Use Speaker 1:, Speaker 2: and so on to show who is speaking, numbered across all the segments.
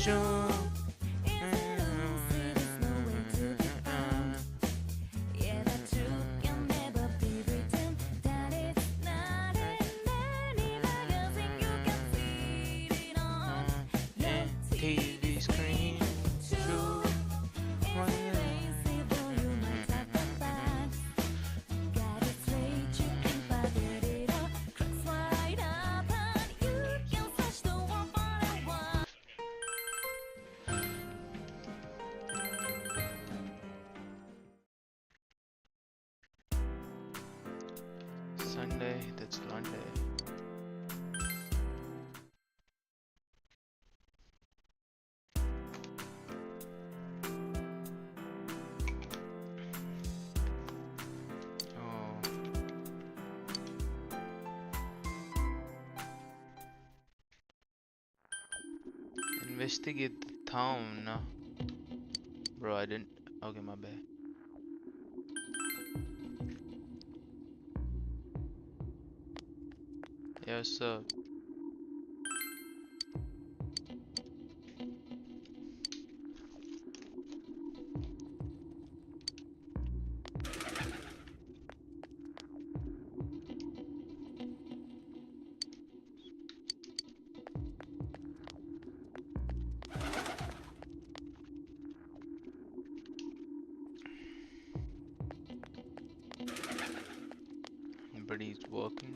Speaker 1: true. TV screen. True. Sunday, that's Monday. Oh, investigate the town. Bro, I didn't. Okay, my bad. Yes, sir. Everybody's working.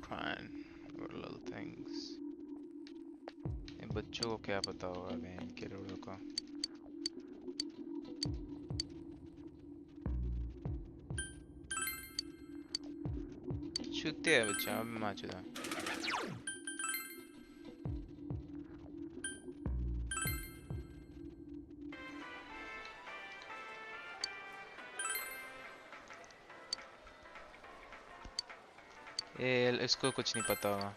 Speaker 1: Trying little things. इन बच्चों को क्या पता होगा बहन के रोड़ों को. छूते हैं बच्चा अब माचुदा. ये इसको कुछ नहीं पता होगा.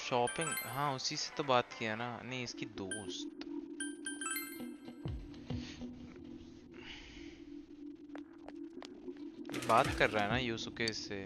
Speaker 1: शॉपिंग हाँ उसी से तो बात किया ना. नहीं इसकी दोस्त. ये बात कर रहा है ना यूसुके से.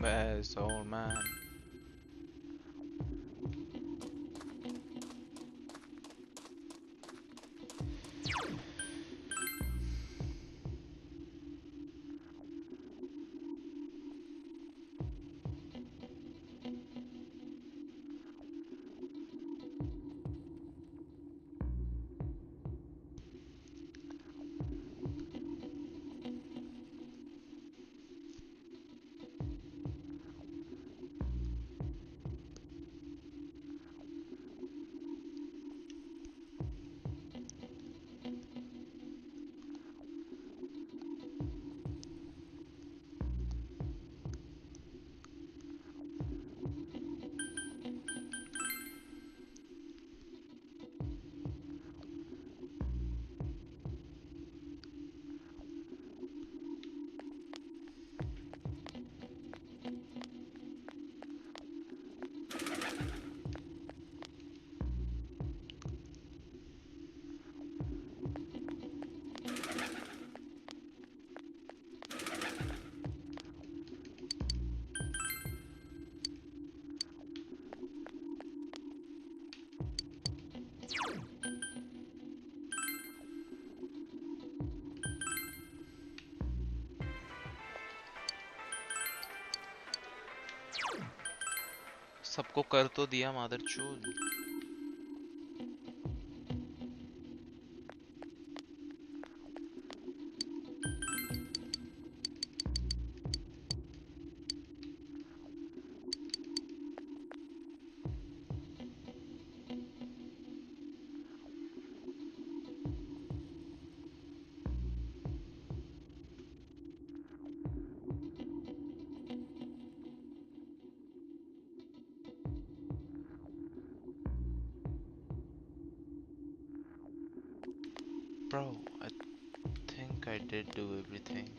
Speaker 1: Best old man. सबको कर तो दिया मादरचोद। Bro, I think I did do everything.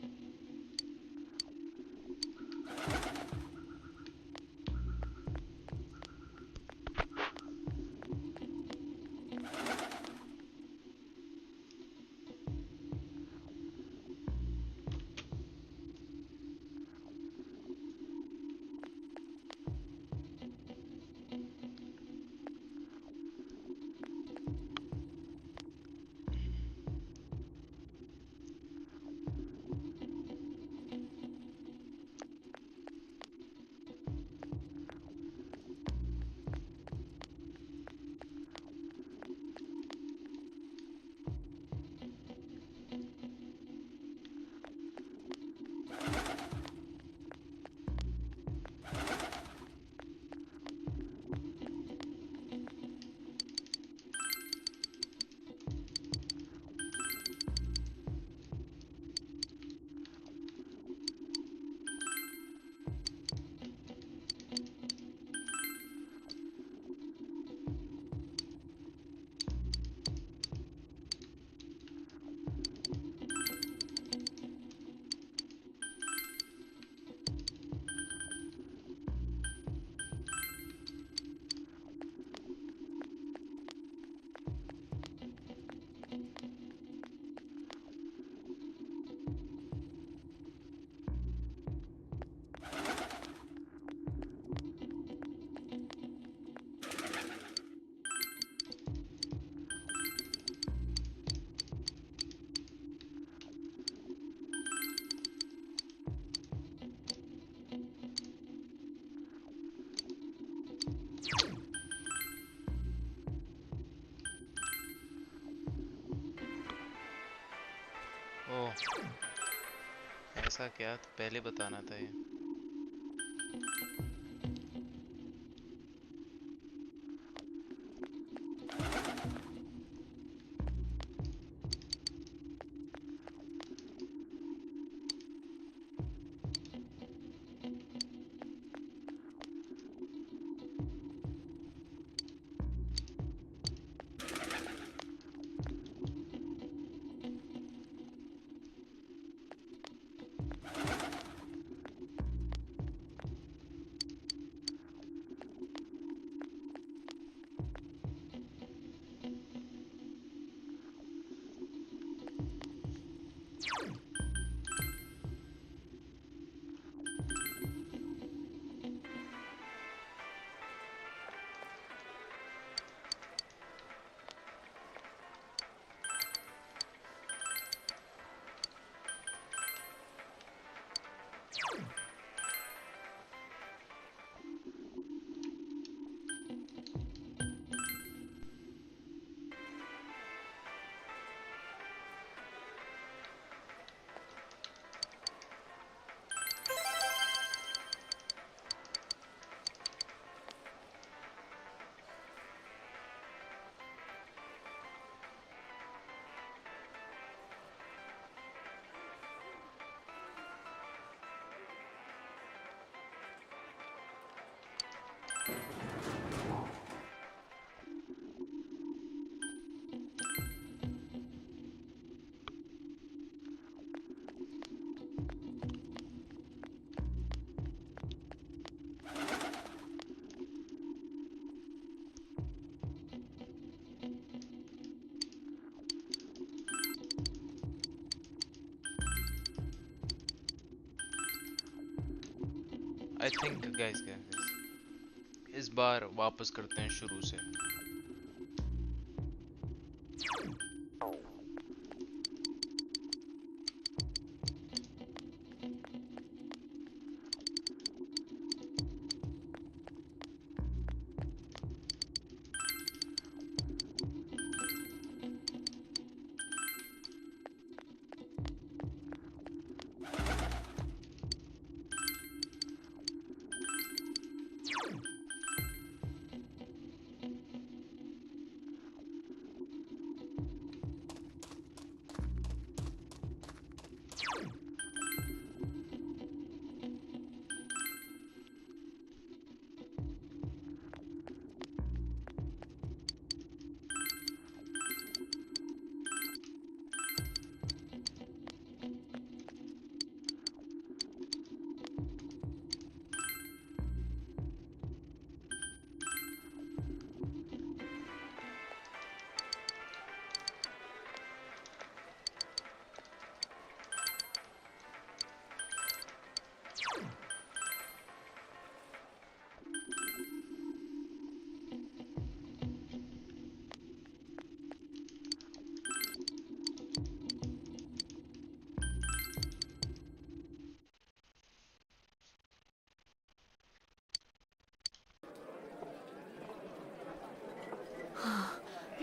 Speaker 1: ओह, ऐसा क्या? तो पहले बताना था ये। आई थिंक गाइस इस बार वापस करते हैं शुरू से।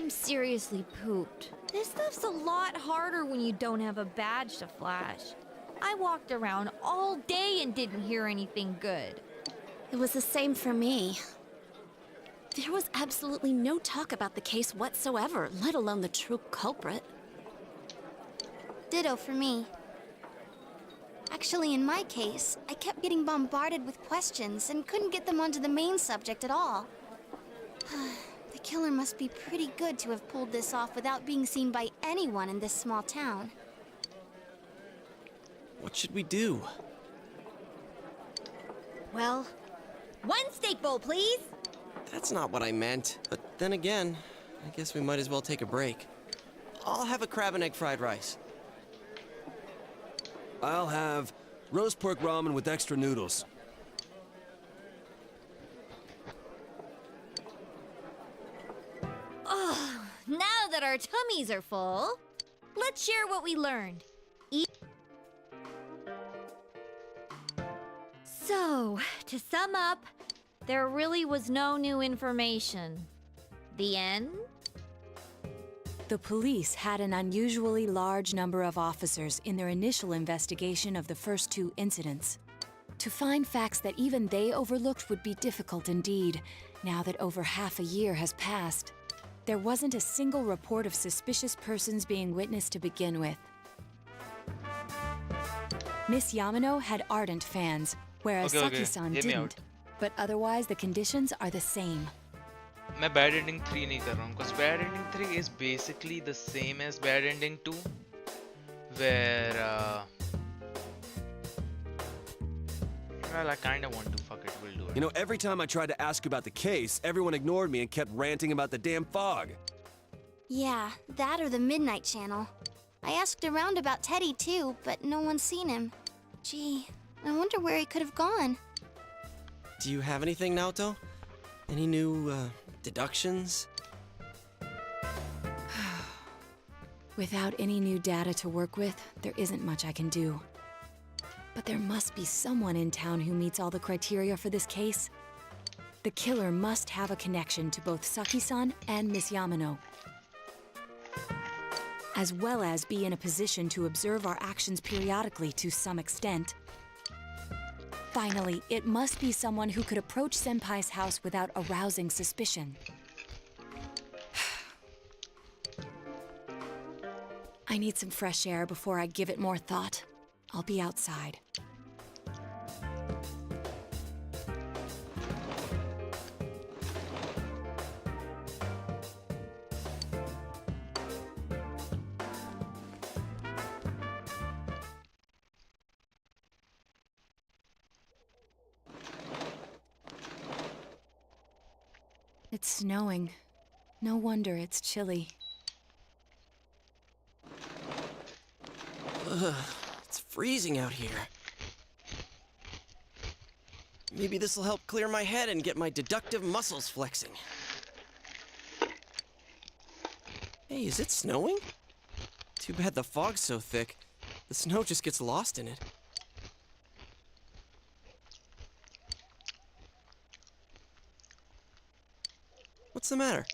Speaker 2: I'm seriously pooped. This stuff's a lot harder when you don't have a badge to flash. I walked around all day and didn't hear anything good.
Speaker 3: It was the same for me. There was absolutely no talk about the case whatsoever, let alone the true culprit.
Speaker 4: Ditto for me. Actually, in my case, I kept getting bombarded with questions and couldn't get them onto the main subject at all. The killer must be pretty good to have pulled this off without being seen by anyone in this small town.
Speaker 5: What should we do?
Speaker 2: Well, one steak bowl, please.
Speaker 5: That's not what I meant. But then again, I guess we might as well take a break. I'll have a crab and egg fried rice.
Speaker 6: I'll have roast pork ramen with extra noodles.
Speaker 2: Now that our tummies are full, let's share what we learned. So, to sum up, there really was no new information. The end?
Speaker 7: The police had an unusually large number of officers in their initial investigation of the first two incidents. To find facts that even they overlooked would be difficult indeed, now that over half a year has passed. There wasn't a single report of suspicious persons being witnessed to begin with. Miss Yamano had ardent fans, whereas Saki-san
Speaker 1: hear me
Speaker 7: didn't.
Speaker 1: out.
Speaker 7: But otherwise, the conditions are the same.
Speaker 1: मैं Bad Ending 3 नहीं कर रहा हूँ, because Bad Ending 3 is basically the same as Bad Ending 2, where well, I kinda want to. Fuck it, we'll do it.
Speaker 6: You know, every time I tried to ask about the case, everyone ignored me and kept ranting about the damn fog.
Speaker 4: Yeah, that or the Midnight Channel. I asked around about Teddy too, but no one's seen him. Gee, I wonder where he could have gone.
Speaker 5: Do you have anything, Naoto? Any new, deductions?
Speaker 7: Without any new data to work with, there isn't much I can do. But there must be someone in town who meets all the criteria for this case. The killer must have a connection to both Saki-san and Miss Yamano, as well as be in a position to observe our actions periodically to some extent. Finally, it must be someone who could approach Senpai's house without arousing suspicion. I need some fresh air before I give it more thought. I'll be outside. It's snowing. No wonder it's chilly.
Speaker 5: It's freezing out here. Maybe this'll help clear my head and get my deductive muscles flexing. Hey, is it snowing? Too bad the fog's so thick. The snow just gets lost in it. What's the matter?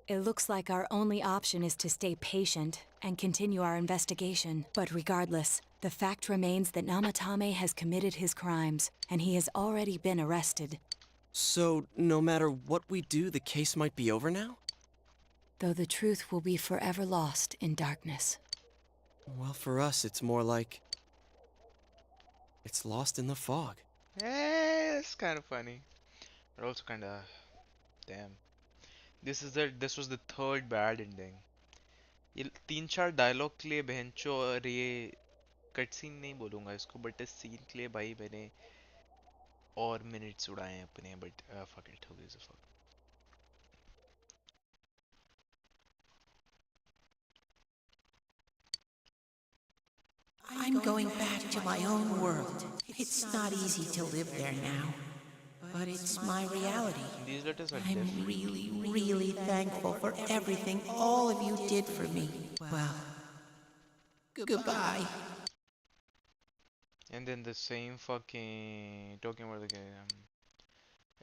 Speaker 7: It looks like our only option is to stay patient and continue our investigation. But regardless, the fact remains that Namatame has committed his crimes, and he has already been arrested.
Speaker 5: So, no matter what we do, the case might be over now?
Speaker 7: Though the truth will be forever lost in darkness.
Speaker 5: Well, for us, it's more like... it's lost in the fog.
Speaker 1: Yeah, it's kind of funny. But also kinda damn. This was the third bad ending. ये 3-4 dialogue के लिए बहनचो और ये cut scene नहीं बोलूंगा इसको but इस scene के लिए भाई मैंने और मिनट्स उड़ाए हैं अपने but fuck it, who gives a fuck.
Speaker 8: I'm going back to my own world. It's not easy to live there now, but it's my reality.
Speaker 1: These letters are
Speaker 8: I'm
Speaker 1: different.
Speaker 8: really, really thankful for everything all of you did for me. Well, goodbye.
Speaker 1: And then the same fucking talking about the game.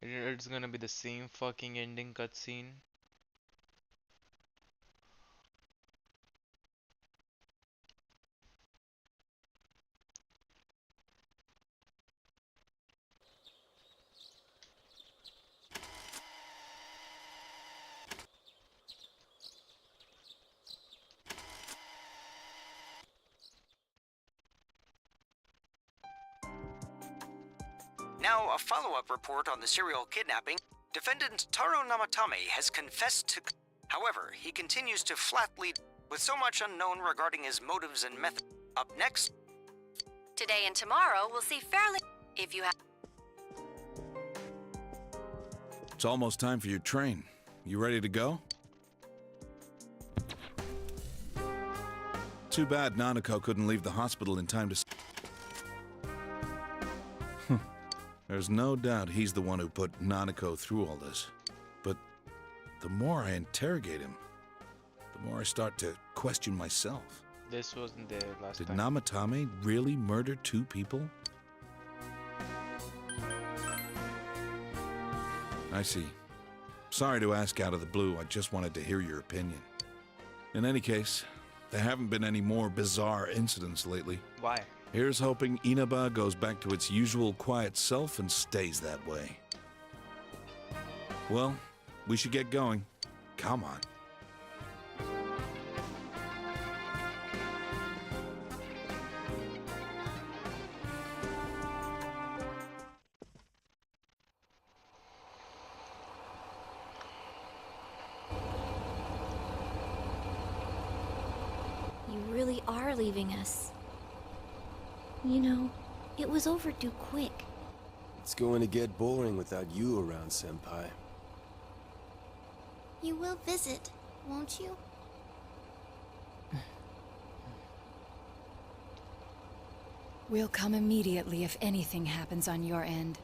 Speaker 1: It's gonna be the same fucking ending cutscene.
Speaker 9: Now, a follow-up report on the serial kidnapping. Defendant Taro Namatame has confessed to... However, he continues to flatly... with so much unknown regarding his motives and method. Up next...
Speaker 3: Today and tomorrow, we'll see fairly. If you have.
Speaker 10: It's almost time for your train. You ready to go? Too bad Nanako couldn't leave the hospital in time to... There's no doubt he's the one who put Nanako through all this. But the more I interrogate him, the more I start to question myself.
Speaker 1: This wasn't there last
Speaker 10: Did
Speaker 1: time.
Speaker 10: Namatame really murder 2 people? I see. Sorry to ask out of the blue, I just wanted to hear your opinion. In any case, there haven't been any more bizarre incidents lately.
Speaker 1: Why?
Speaker 10: Here's hoping Inaba goes back to its usual quiet self and stays that way. Well, we should get going. Come on.
Speaker 2: You really are leaving us.
Speaker 4: You know, it was overdue quick.
Speaker 11: It's going to get boring without you around, Senpai.
Speaker 4: You will visit, won't you?
Speaker 7: We'll come immediately if anything happens on your end.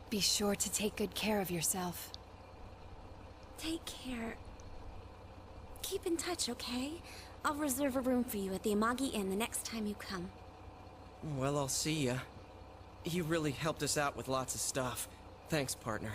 Speaker 7: Be sure to take good care of yourself.
Speaker 3: Take care. Keep in touch, okay? I'll reserve a room for you at the Amagi Inn the next time you come.
Speaker 5: Well, I'll see ya. You really helped us out with lots of stuff. Thanks, partner.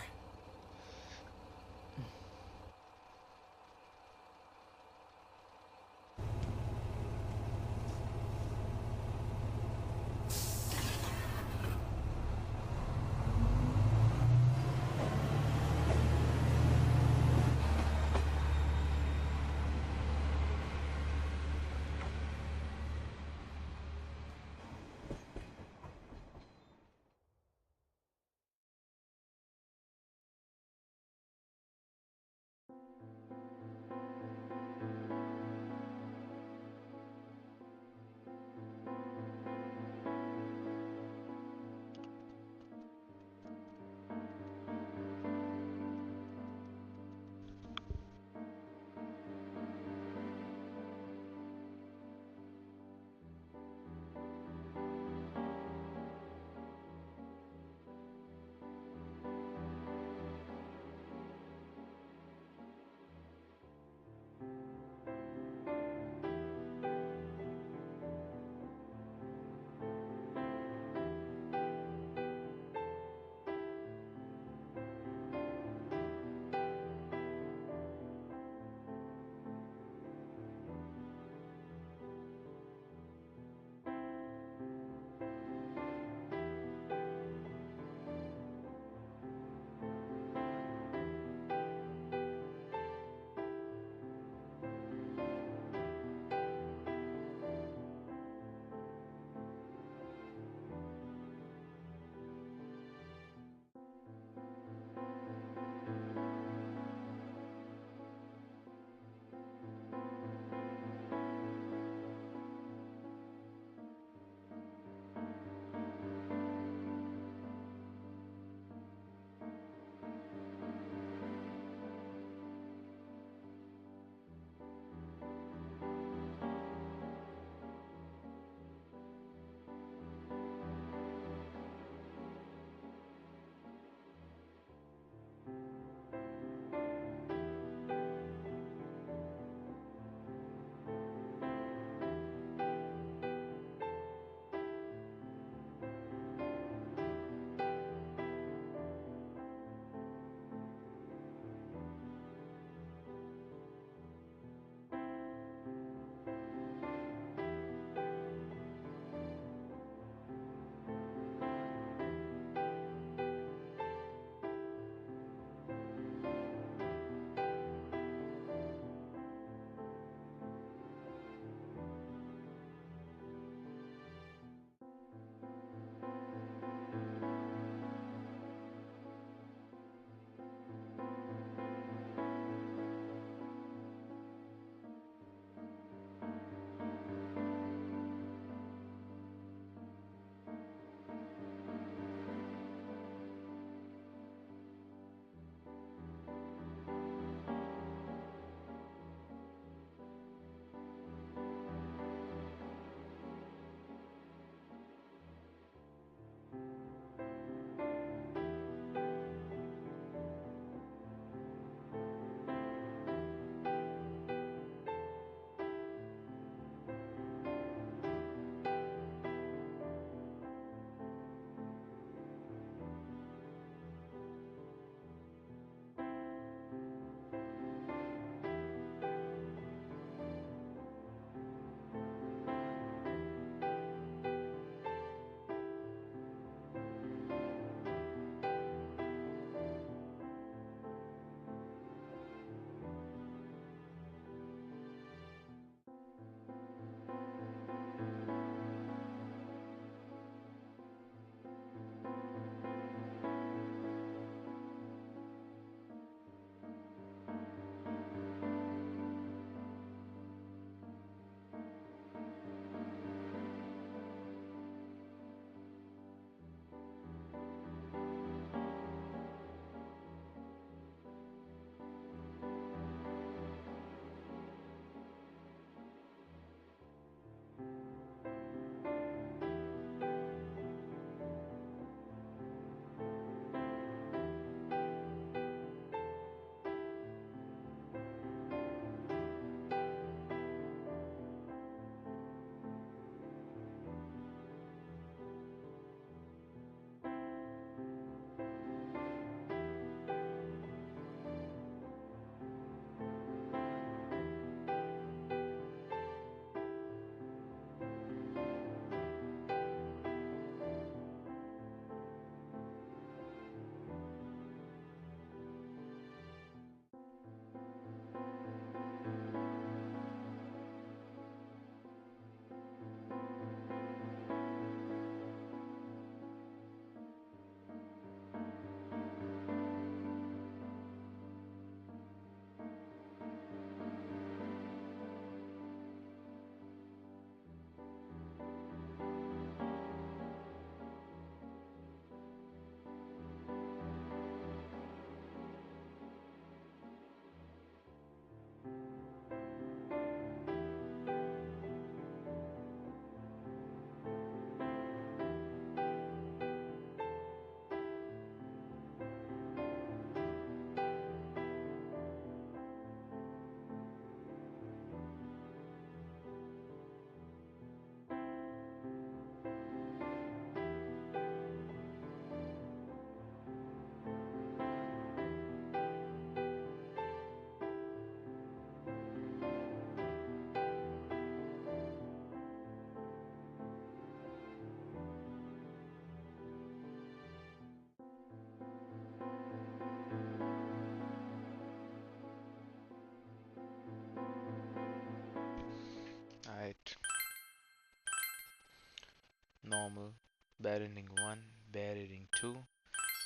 Speaker 1: normal. Bad ending 1, bad ending 2.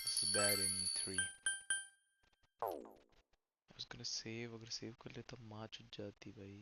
Speaker 1: This is bad ending 3. I was gonna save, अगर save कर लेता माँ चुद जाती भाई.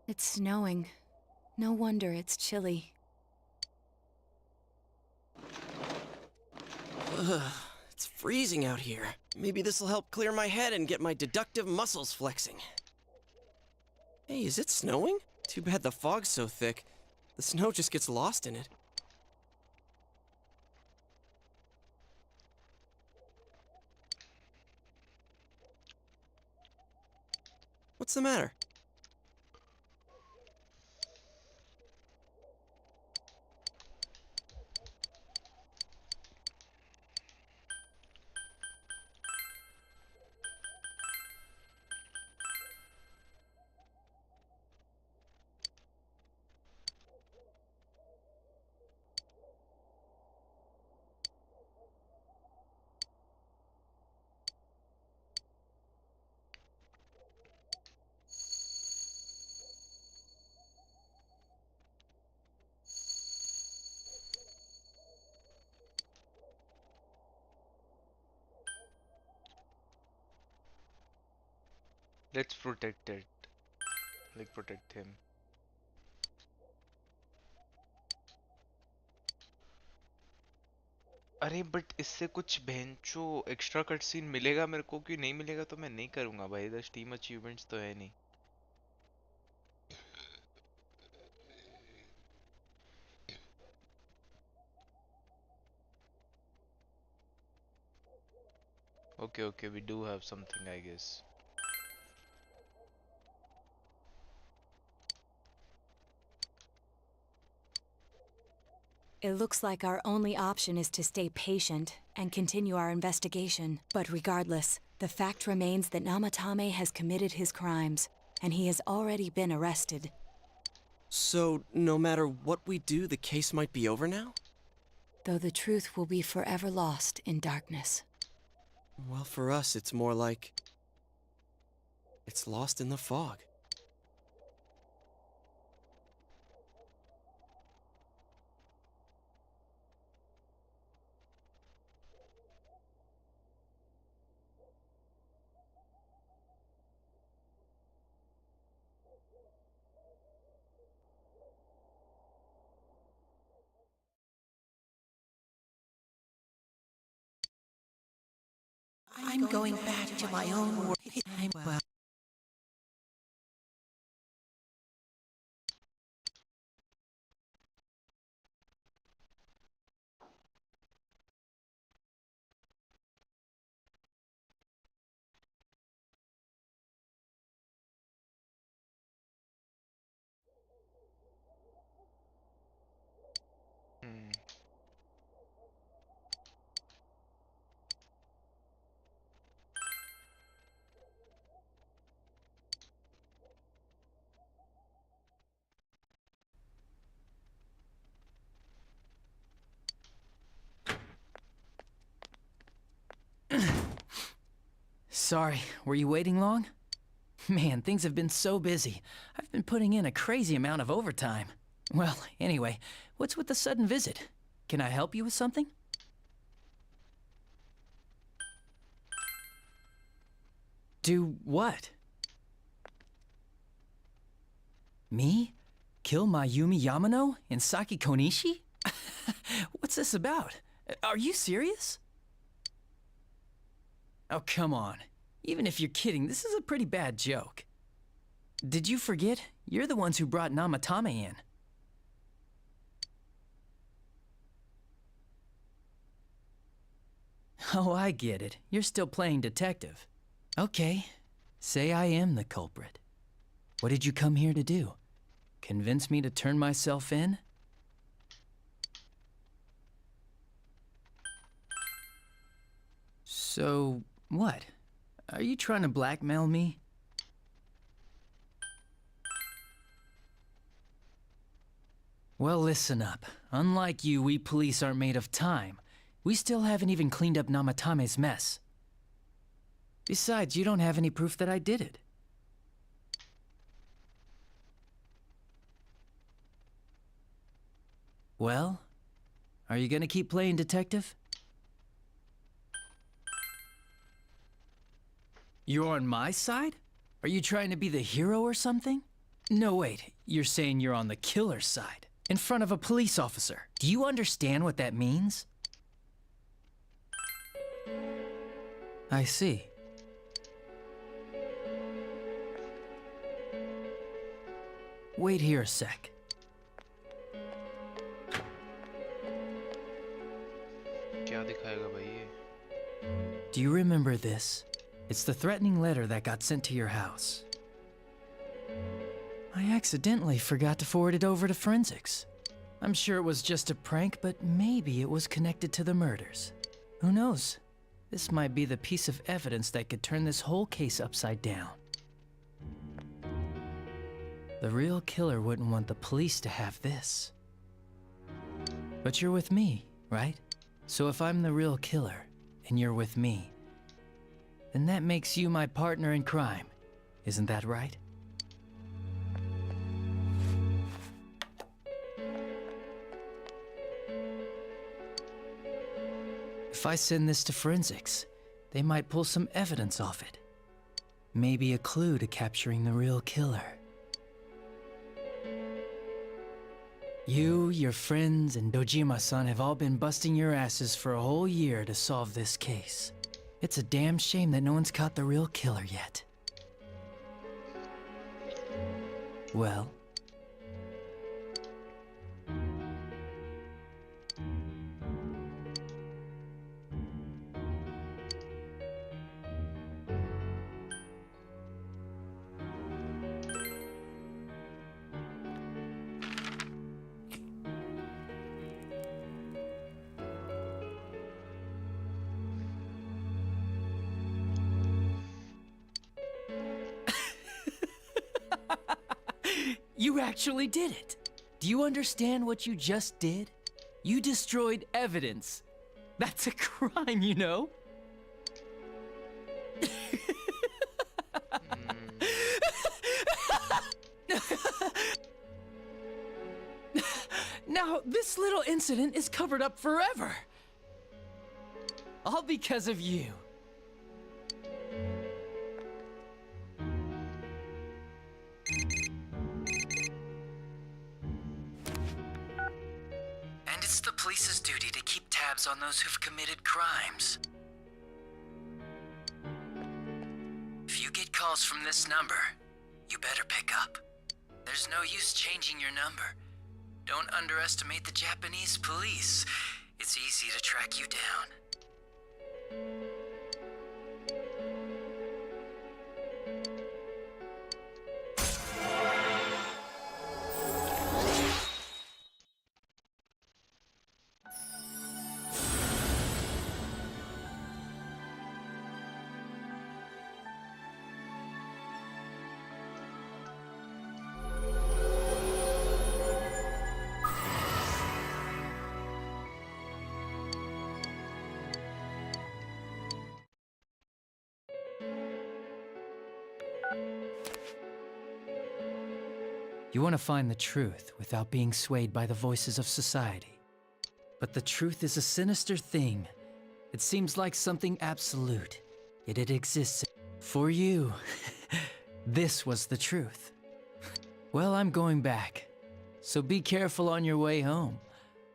Speaker 7: It's snowing. No wonder it's chilly.
Speaker 5: Ugh, it's freezing out here. Maybe this'll help clear my head and get my deductive muscles flexing. Hey, is it snowing? Too bad the fog's so thick. The snow just gets lost in it. What's the matter?
Speaker 1: Let's protect it. Like protect him. अरे but इससे कुछ बेंचो extra cut scene मिलेगा मेरे को कि नहीं मिलेगा तो मैं नहीं करूंगा भाई द स्टीम अचीवमेंट्स तो है नहीं okay we do have something I guess
Speaker 7: It looks like our only option is to stay patient and continue our investigation. But regardless, the fact remains that Namatame has committed his crimes, and he has already been arrested.
Speaker 5: So, no matter what we do, the case might be over now?
Speaker 7: Though the truth will be forever lost in darkness.
Speaker 5: Well, for us, it's more like... it's lost in the fog.
Speaker 8: I'm going back to my own world. Well,
Speaker 12: Sorry, were you waiting long? Man, things have been so busy. I've been putting in a crazy amount of overtime. Well, anyway, what's with the sudden visit? Can I help you with something? Do what? Me? Kill Mayumi Yamano and Saki Konishi? What's this about? Are you serious? Oh, come on. Even if you're kidding, this is a pretty bad joke. Did you forget? You're the ones who brought Namatame in. Oh, I get it. You're still playing detective. Okay, say I am the culprit. What did you come here to do? Convince me to turn myself in? So, what? Are you trying to blackmail me? Well, listen up. Unlike you, we police aren't made of time. We still haven't even cleaned up Namatame's mess. Besides, you don't have any proof that I did it. Well, are you gonna keep playing detective? You're on my side? Are you trying to be the hero or something? No, wait. You're saying you're on the killer's side. In front of a police officer. Do you understand what that means? I see. Wait here a sec.
Speaker 1: क्या दिखाएगा भाई ये?
Speaker 12: Do you remember this? It's the threatening letter that got sent to your house. I accidentally forgot to forward it over to forensics. I'm sure it was just a prank, but maybe it was connected to the murders. Who knows? This might be the piece of evidence that could turn this whole case upside down. The real killer wouldn't want the police to have this. But you're with me, right? So if I'm the real killer, and you're with me, then that makes you my partner in crime. Isn't that right? If I send this to forensics, they might pull some evidence off it. Maybe a clue to capturing the real killer. You, your friends, and Dojima-san have all been busting your asses for a whole year to solve this case. It's a damn shame that no one's caught the real killer yet. Well... You actually did it! Do you understand what you just did? You destroyed evidence. That's a crime, you know? Now, this little incident is covered up forever. All because of you.
Speaker 13: And it's the police's duty to keep tabs on those who've committed crimes. If you get calls from this number, you better pick up. There's no use changing your number. Don't underestimate the Japanese police. It's easy to track you down.
Speaker 12: You want to find the truth without being swayed by the voices of society. But the truth is a sinister thing. It seems like something absolute, yet it exists. For you, this was the truth. Well, I'm going back, so be careful on your way home.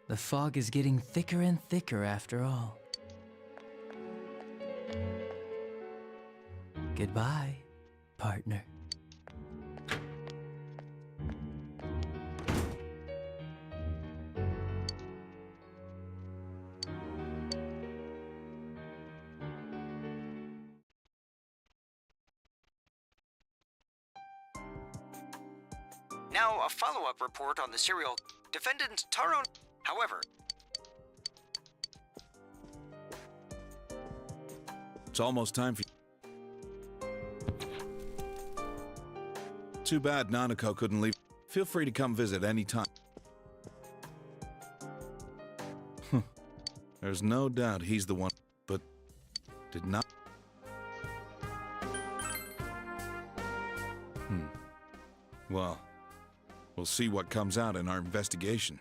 Speaker 12: The fog is getting thicker and thicker after all. Goodbye, partner.
Speaker 9: Now, a follow-up report on the serial defendant Taro. However,
Speaker 10: it's almost time for Too bad Nanako couldn't leave. Feel free to come visit any time. There's no doubt he's the one, but did not. Well, we'll see what comes out in our investigation.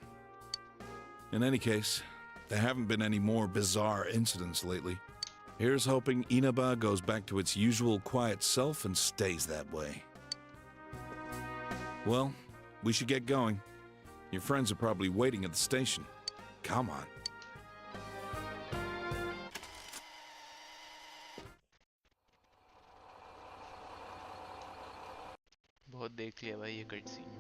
Speaker 10: In any case, there haven't been any more bizarre incidents lately. Here's hoping Inaba goes back to its usual quiet self and stays that way. Well, we should get going. Your friends are probably waiting at the station. Come on.
Speaker 1: बहुत देख लिया भाई ये cut scene.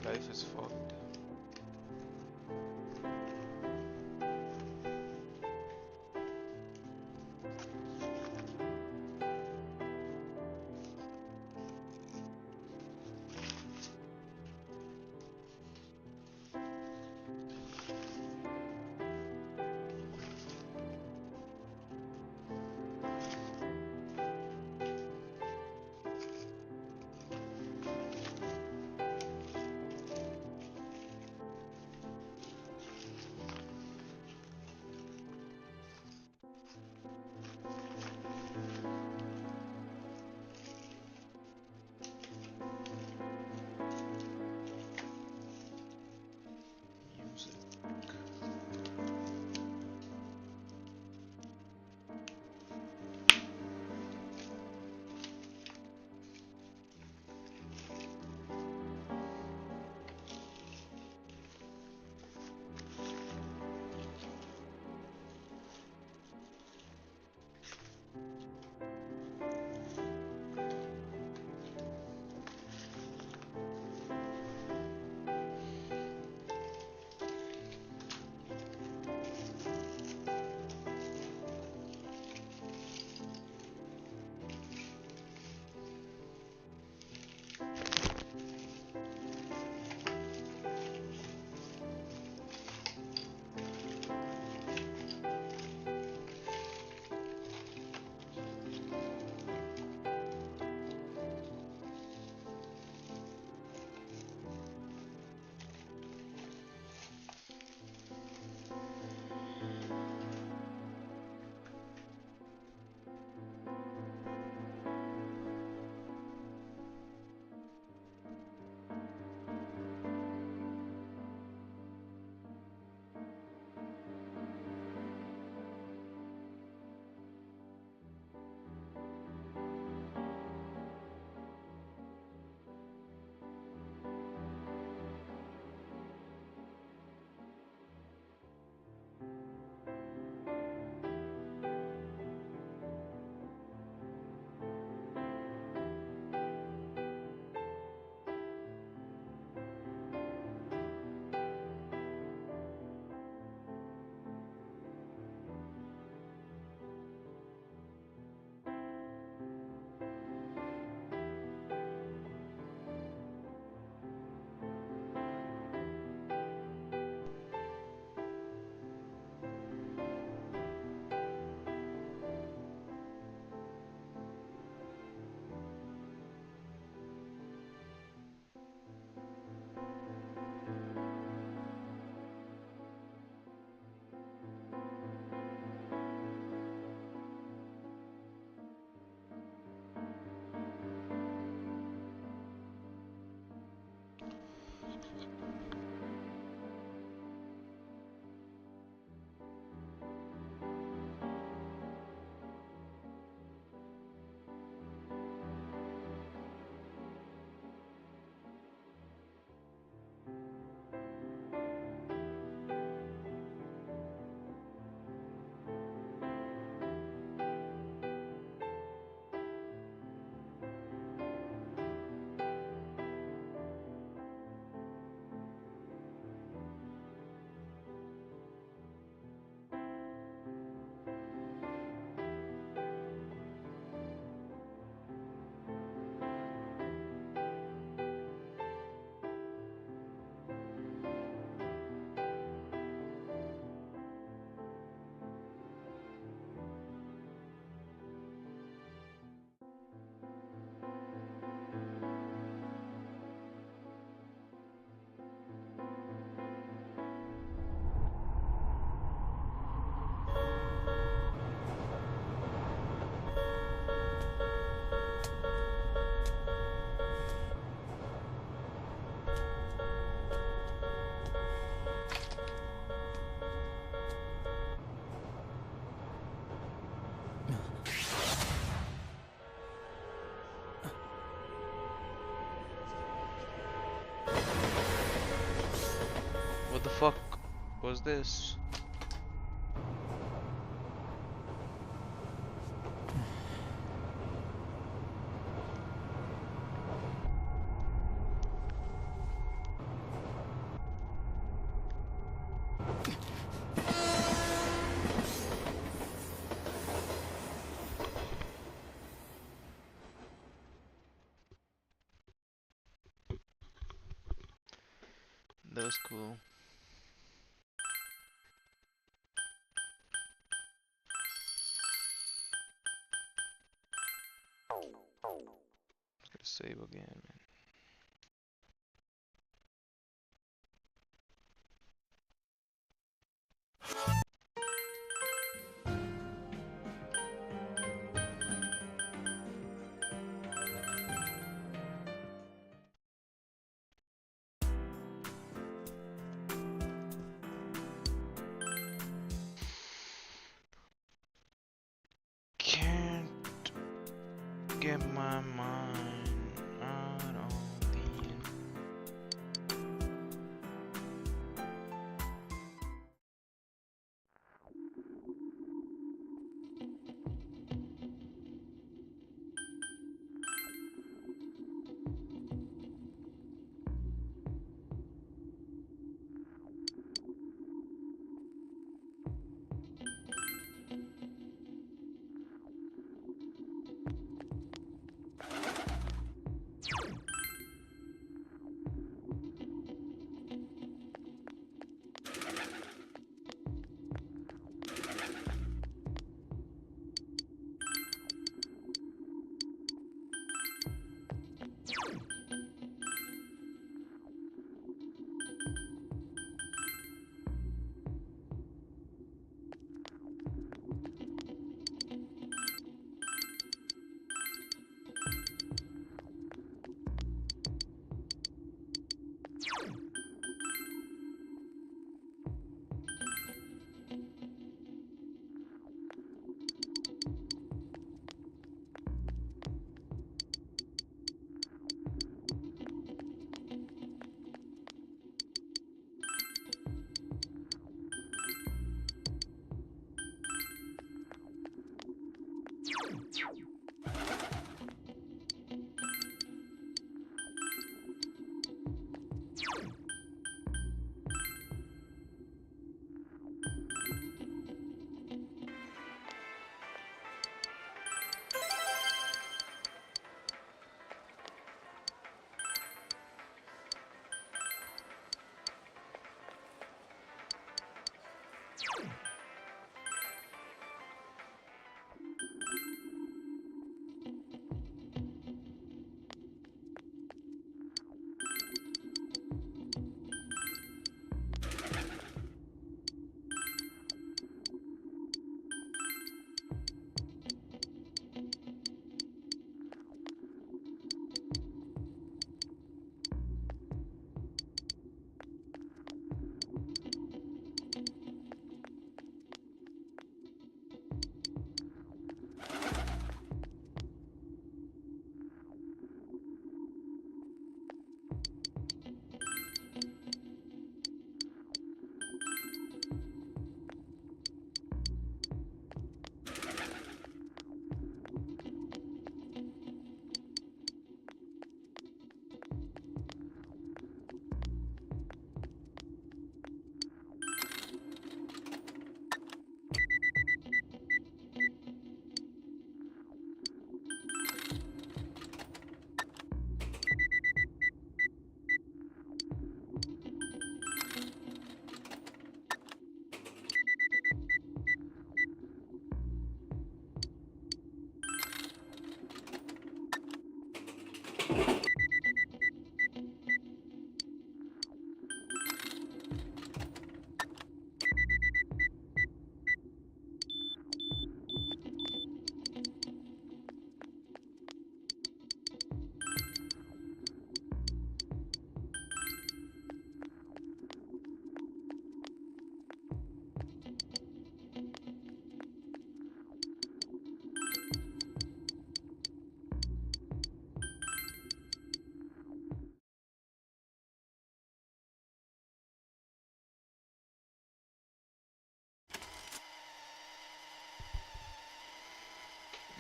Speaker 1: My life is fucked. the fuck was this? That was cool. Gotta save again, man. Can't get my mind out on the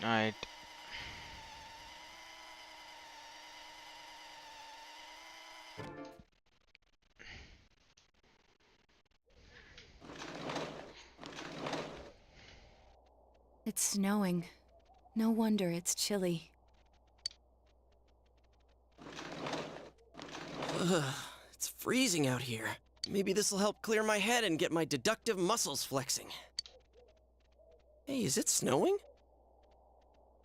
Speaker 1: Alright.
Speaker 7: It's snowing. No wonder it's chilly.
Speaker 5: Ugh, it's freezing out here. Maybe this'll help clear my head and get my deductive muscles flexing. Hey, is it snowing?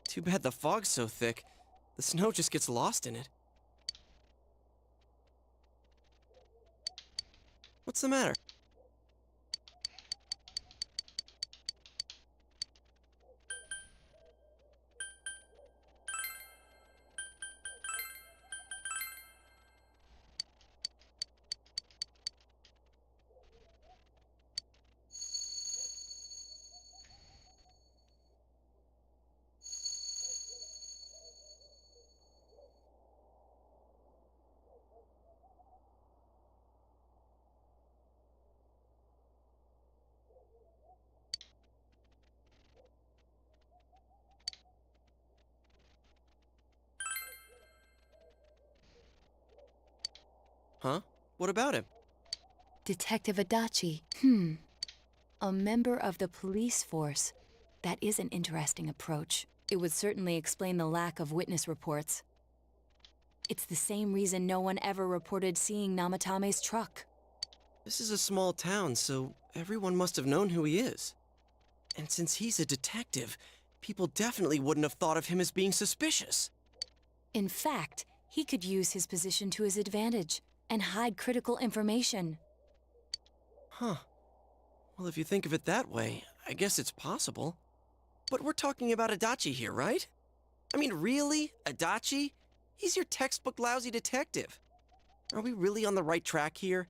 Speaker 5: Too bad the fog's so thick. The snow just gets lost in it. What's the matter? Huh? What about him?
Speaker 7: Detective Adachi. A member of the police force. That is an interesting approach. It would certainly explain the lack of witness reports. It's the same reason no one ever reported seeing Namatame's truck.
Speaker 5: This is a small town, so everyone must have known who he is. And since he's a detective, people definitely wouldn't have thought of him as being suspicious.
Speaker 7: In fact, he could use his position to his advantage and hide critical information.
Speaker 5: Huh. Well, if you think of it that way, I guess it's possible. But we're talking about Adachi here, right? I mean, really? Adachi? He's your textbook lousy detective. Are we really on the right track here?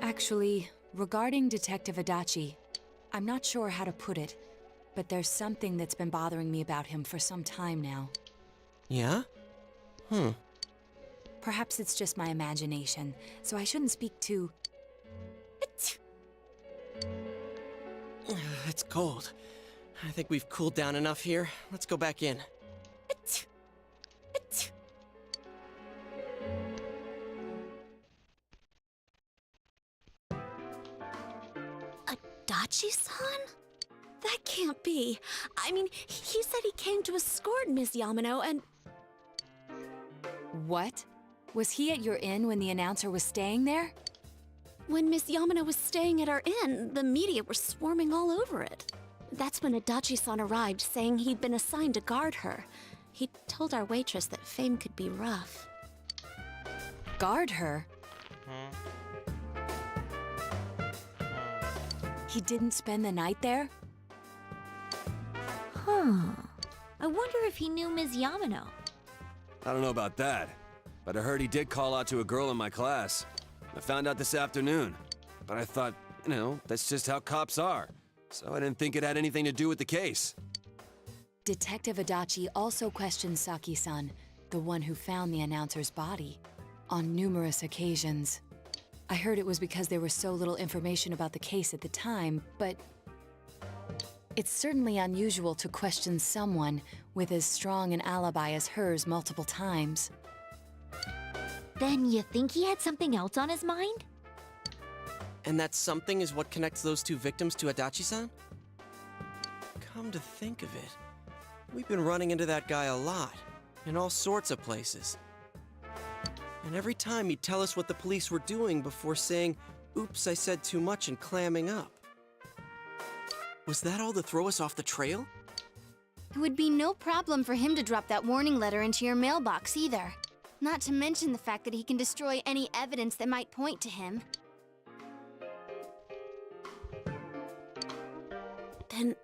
Speaker 7: Actually, regarding Detective Adachi, I'm not sure how to put it, but there's something that's been bothering me about him for some time now.
Speaker 5: Yeah?
Speaker 7: Perhaps it's just my imagination, so I shouldn't speak too...
Speaker 5: It's cold. I think we've cooled down enough here. Let's go back in.
Speaker 3: Adachi-san? That can't be. I mean, he said he came to escort Ms. Yamano and...
Speaker 7: What? Was he at your inn when the announcer was staying there?
Speaker 3: When Miss Yamano was staying at our inn, the media were swarming all over it. That's when Adachi-san arrived, saying he'd been assigned to guard her. He told our waitress that fame could be rough.
Speaker 7: Guard her? He didn't spend the night there?
Speaker 2: Huh. I wonder if he knew Ms. Yamano.
Speaker 6: I don't know about that, but I heard he did call out to a girl in my class. I found out this afternoon, but I thought, you know, that's just how cops are. So I didn't think it had anything to do with the case.
Speaker 7: Detective Adachi also questioned Saki-san, the one who found the announcer's body, on numerous occasions. I heard it was because there was so little information about the case at the time, but it's certainly unusual to question someone with as strong an alibi as hers multiple times.
Speaker 2: Then you think he had something else on his mind?
Speaker 5: And that something is what connects those two victims to Adachi-san? Come to think of it, we've been running into that guy a lot, in all sorts of places. And every time he'd tell us what the police were doing before saying, "Oops, I said too much," and clamming up. Was that all to throw us off the trail?
Speaker 4: It would be no problem for him to drop that warning letter into your mailbox either. Not to mention the fact that he can destroy any evidence that might point to him.
Speaker 3: Then,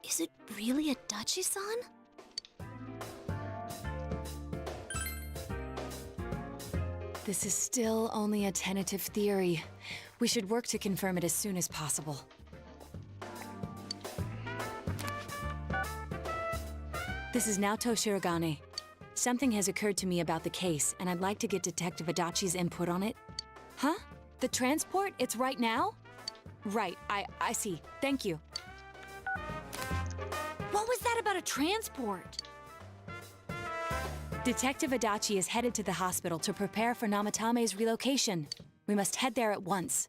Speaker 3: is it really Adachi-san?
Speaker 7: This is still only a tentative theory. We should work to confirm it as soon as possible. This is Naoto Shirogane. Something has occurred to me about the case, and I'd like to get Detective Adachi's input on it. Huh? The transport? It's right now? Right, I see. Thank you.
Speaker 2: What was that about a transport?
Speaker 7: Detective Adachi is headed to the hospital to prepare for Namatame's relocation. We must head there at once.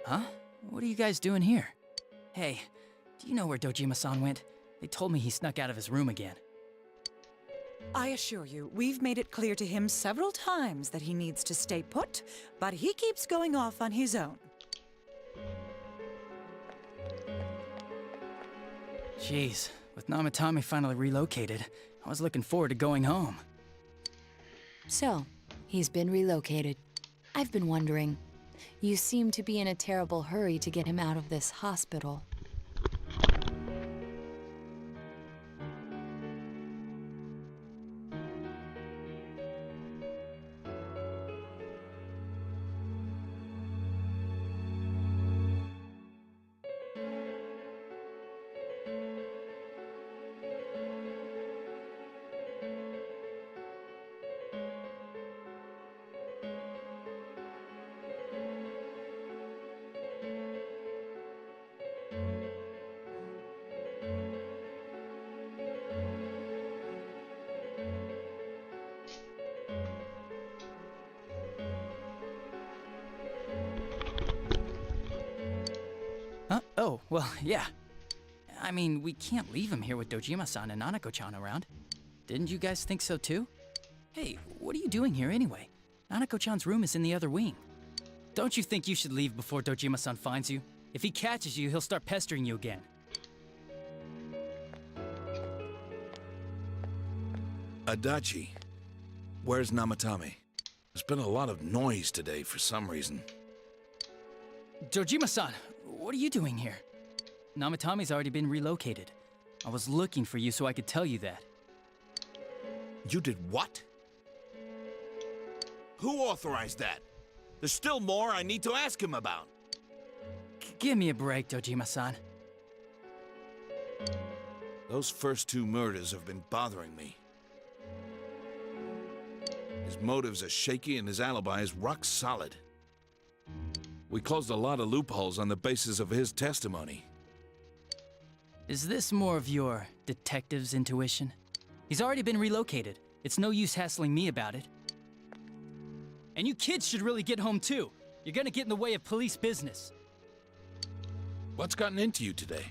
Speaker 12: Huh? What are you guys doing here? Hey, do you know where Dojima-san went? They told me he snuck out of his room again.
Speaker 14: I assure you, we've made it clear to him several times that he needs to stay put, but he keeps going off on his own.
Speaker 12: Jeez, with Namatame finally relocated, I was looking forward to going home.
Speaker 7: So, he's been relocated. I've been wondering. You seem to be in a terrible hurry to get him out of this hospital.
Speaker 12: Huh? Oh, well, yeah. I mean, we can't leave him here with Dojima-san and Nanako-chan around. Didn't you guys think so too? Hey, what are you doing here anyway? Nanako-chan's room is in the other wing. Don't you think you should leave before Dojima-san finds you? If he catches you, he'll start pestering you again.
Speaker 10: Adachi, where's Namatame? There's been a lot of noise today for some reason.
Speaker 12: Dojima-san, what are you doing here? Namatame's already been relocated. I was looking for you so I could tell you that.
Speaker 10: You did what? Who authorized that? There's still more I need to ask him about.
Speaker 12: Give me a break, Dojima-san.
Speaker 10: Those first two murders have been bothering me. His motives are shaky and his alibi is rock solid. We closed a lot of loopholes on the basis of his testimony.
Speaker 12: Is this more of your detective's intuition? He's already been relocated. It's no use hassling me about it. And you kids should really get home too. You're gonna get in the way of police business.
Speaker 10: What's gotten into you today?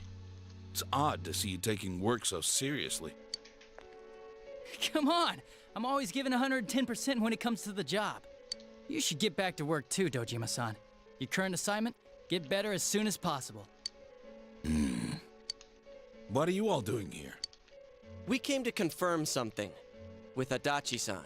Speaker 10: It's odd to see you taking work so seriously.
Speaker 12: Come on! I'm always giving 110% when it comes to the job. You should get back to work too, Dojima-san. Your current assignment? Get better as soon as possible.
Speaker 10: What are you all doing here?
Speaker 5: We came to confirm something with Adachi-san.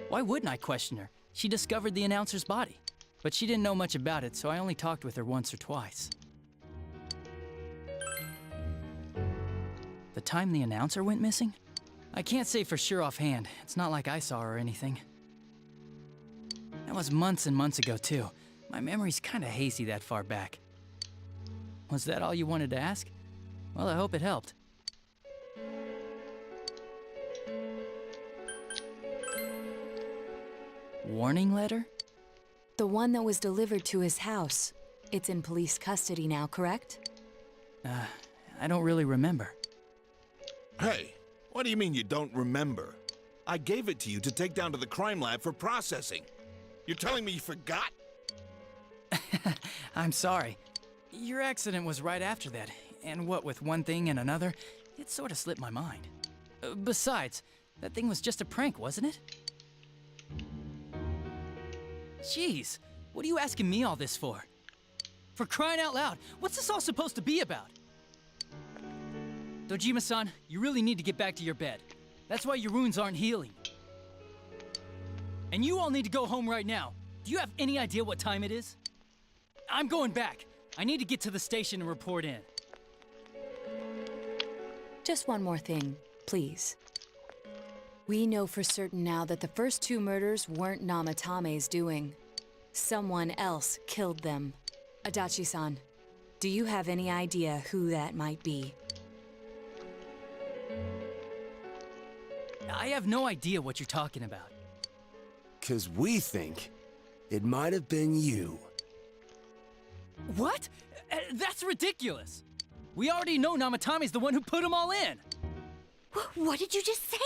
Speaker 12: Why wouldn't I question her? She discovered the announcer's body. But she didn't know much about it, so I only talked with her once or twice. The time the announcer went missing? I can't say for sure offhand. It's not like I saw her or anything. That was months and months ago, too. My memory's kinda hazy that far back. Was that all you wanted to ask? Well, I hope it helped. Warning letter?
Speaker 7: The one that was delivered to his house. It's in police custody now, correct?
Speaker 12: I don't really remember.
Speaker 10: Hey, what do you mean you don't remember? I gave it to you to take down to the crime lab for processing. You're telling me you forgot?
Speaker 12: I'm sorry. Your accident was right after that, and what with one thing and another, it sort of slipped my mind. Besides, that thing was just a prank, wasn't it? Jeez, what are you asking me all this for? For crying out loud, what's this all supposed to be about? Dojima-san, you really need to get back to your bed. That's why your wounds aren't healing. And you all need to go home right now. Do you have any idea what time it is? I'm going back. I need to get to the station and report in.
Speaker 7: Just one more thing, please. We know for certain now that the first 2 murders weren't Namatame's doing. Someone else killed them. Adachi-san, do you have any idea who that might be?
Speaker 12: I have no idea what you're talking about.
Speaker 11: 'Cause we think it might have been you.
Speaker 12: What? That's ridiculous! We already know Namatame's the one who put them all in!
Speaker 2: What did you just say?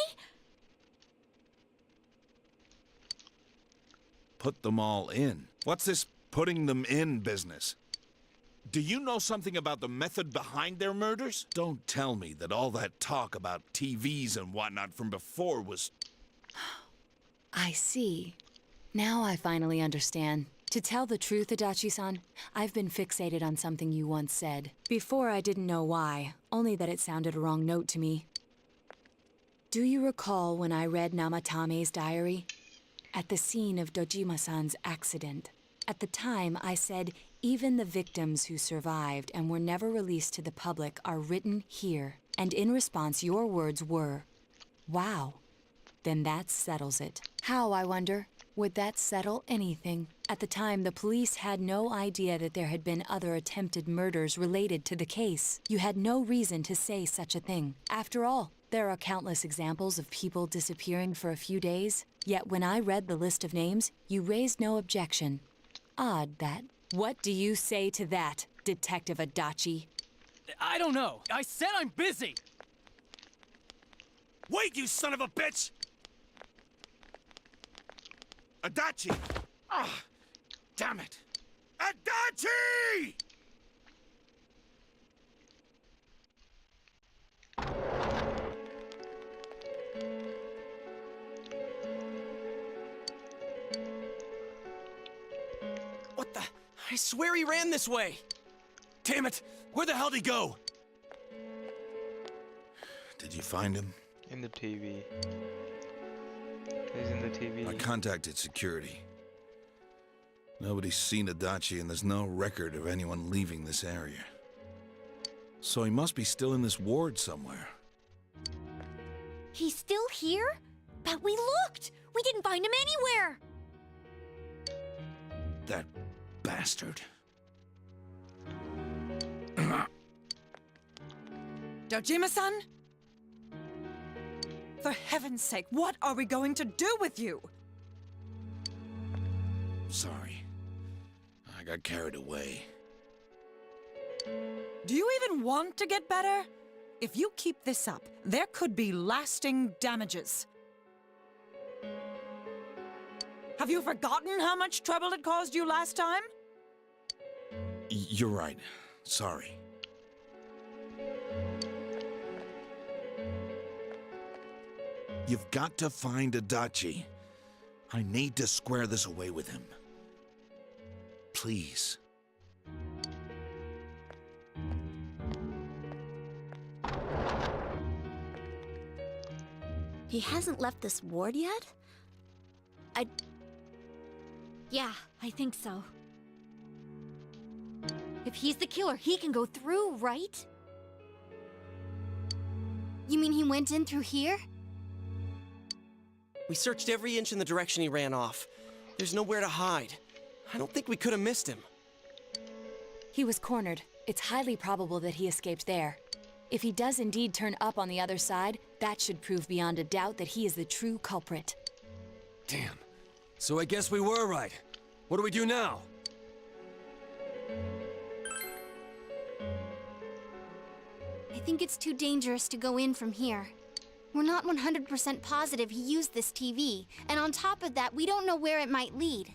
Speaker 10: Put them all in. What's this putting them in business? Do you know something about the method behind their murders? Don't tell me that all that talk about TVs and whatnot from before was...
Speaker 7: I see. Now I finally understand. To tell the truth, Adachi-san, I've been fixated on something you once said. Before I didn't know why, only that it sounded a wrong note to me. Do you recall when I read Namatame's diary? At the scene of Dojima-san's accident. At the time, I said, even the victims who survived and were never released to the public are written here. And in response, your words were, wow. Then that settles it. How, I wonder? Would that settle anything? At the time, the police had no idea that there had been other attempted murders related to the case. You had no reason to say such a thing. After all, there are countless examples of people disappearing for a few days. Yet when I read the list of names, you raised no objection. Odd that. What do you say to that, Detective Adachi?
Speaker 12: I don't know. I said I'm busy!
Speaker 10: Wait, you son of a bitch! Adachi! Ah, damn it! Adachi!
Speaker 5: What the? I swear he ran this way.
Speaker 6: Damn it! Where the hell did he go?
Speaker 10: Did you find him?
Speaker 1: In the TV. He's in the TV.
Speaker 10: I contacted security. Nobody's seen Adachi, and there's no record of anyone leaving this area. So he must be still in this ward somewhere.
Speaker 2: He's still here? But we looked! We didn't find him anywhere!
Speaker 10: That bastard.
Speaker 14: Dojima-san? For heaven's sake, what are we going to do with you?
Speaker 10: Sorry. I got carried away.
Speaker 14: Do you even want to get better? If you keep this up, there could be lasting damages. Have you forgotten how much trouble it caused you last time?
Speaker 10: You're right. Sorry. You've got to find Adachi. I need to square this away with him. Please.
Speaker 3: He hasn't left this ward yet?
Speaker 2: Yeah, I think so. If he's the killer, he can go through, right?
Speaker 4: You mean he went in through here?
Speaker 5: We searched every inch in the direction he ran off. There's nowhere to hide. I don't think we could have missed him.
Speaker 7: He was cornered. It's highly probable that he escaped there. If he does indeed turn up on the other side, that should prove beyond a doubt that he is the true culprit.
Speaker 6: Damn. So I guess we were right. What do we do now?
Speaker 4: I think it's too dangerous to go in from here. We're not 100% positive he used this TV, and on top of that, we don't know where it might lead.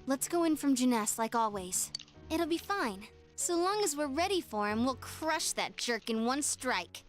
Speaker 4: Let's go in from Jeunesse like always. It'll be fine. So long as we're ready for him, we'll crush that jerk in one strike.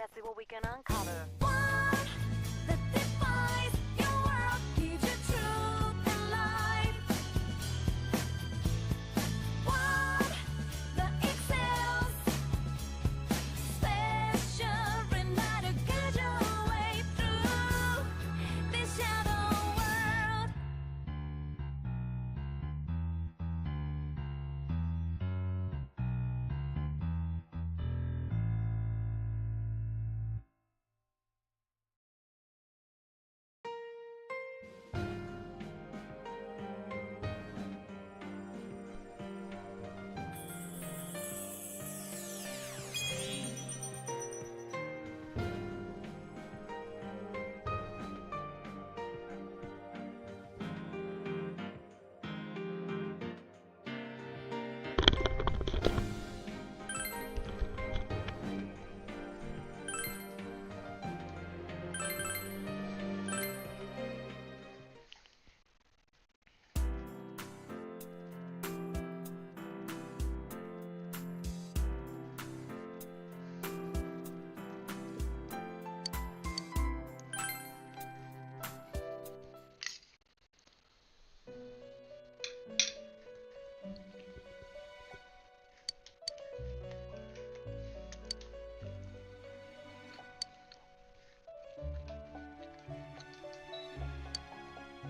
Speaker 7: Let's see what we can uncover.
Speaker 2: One that defies your world, gives you truth and life. One that excels, special enough to guide your way through this shadow world.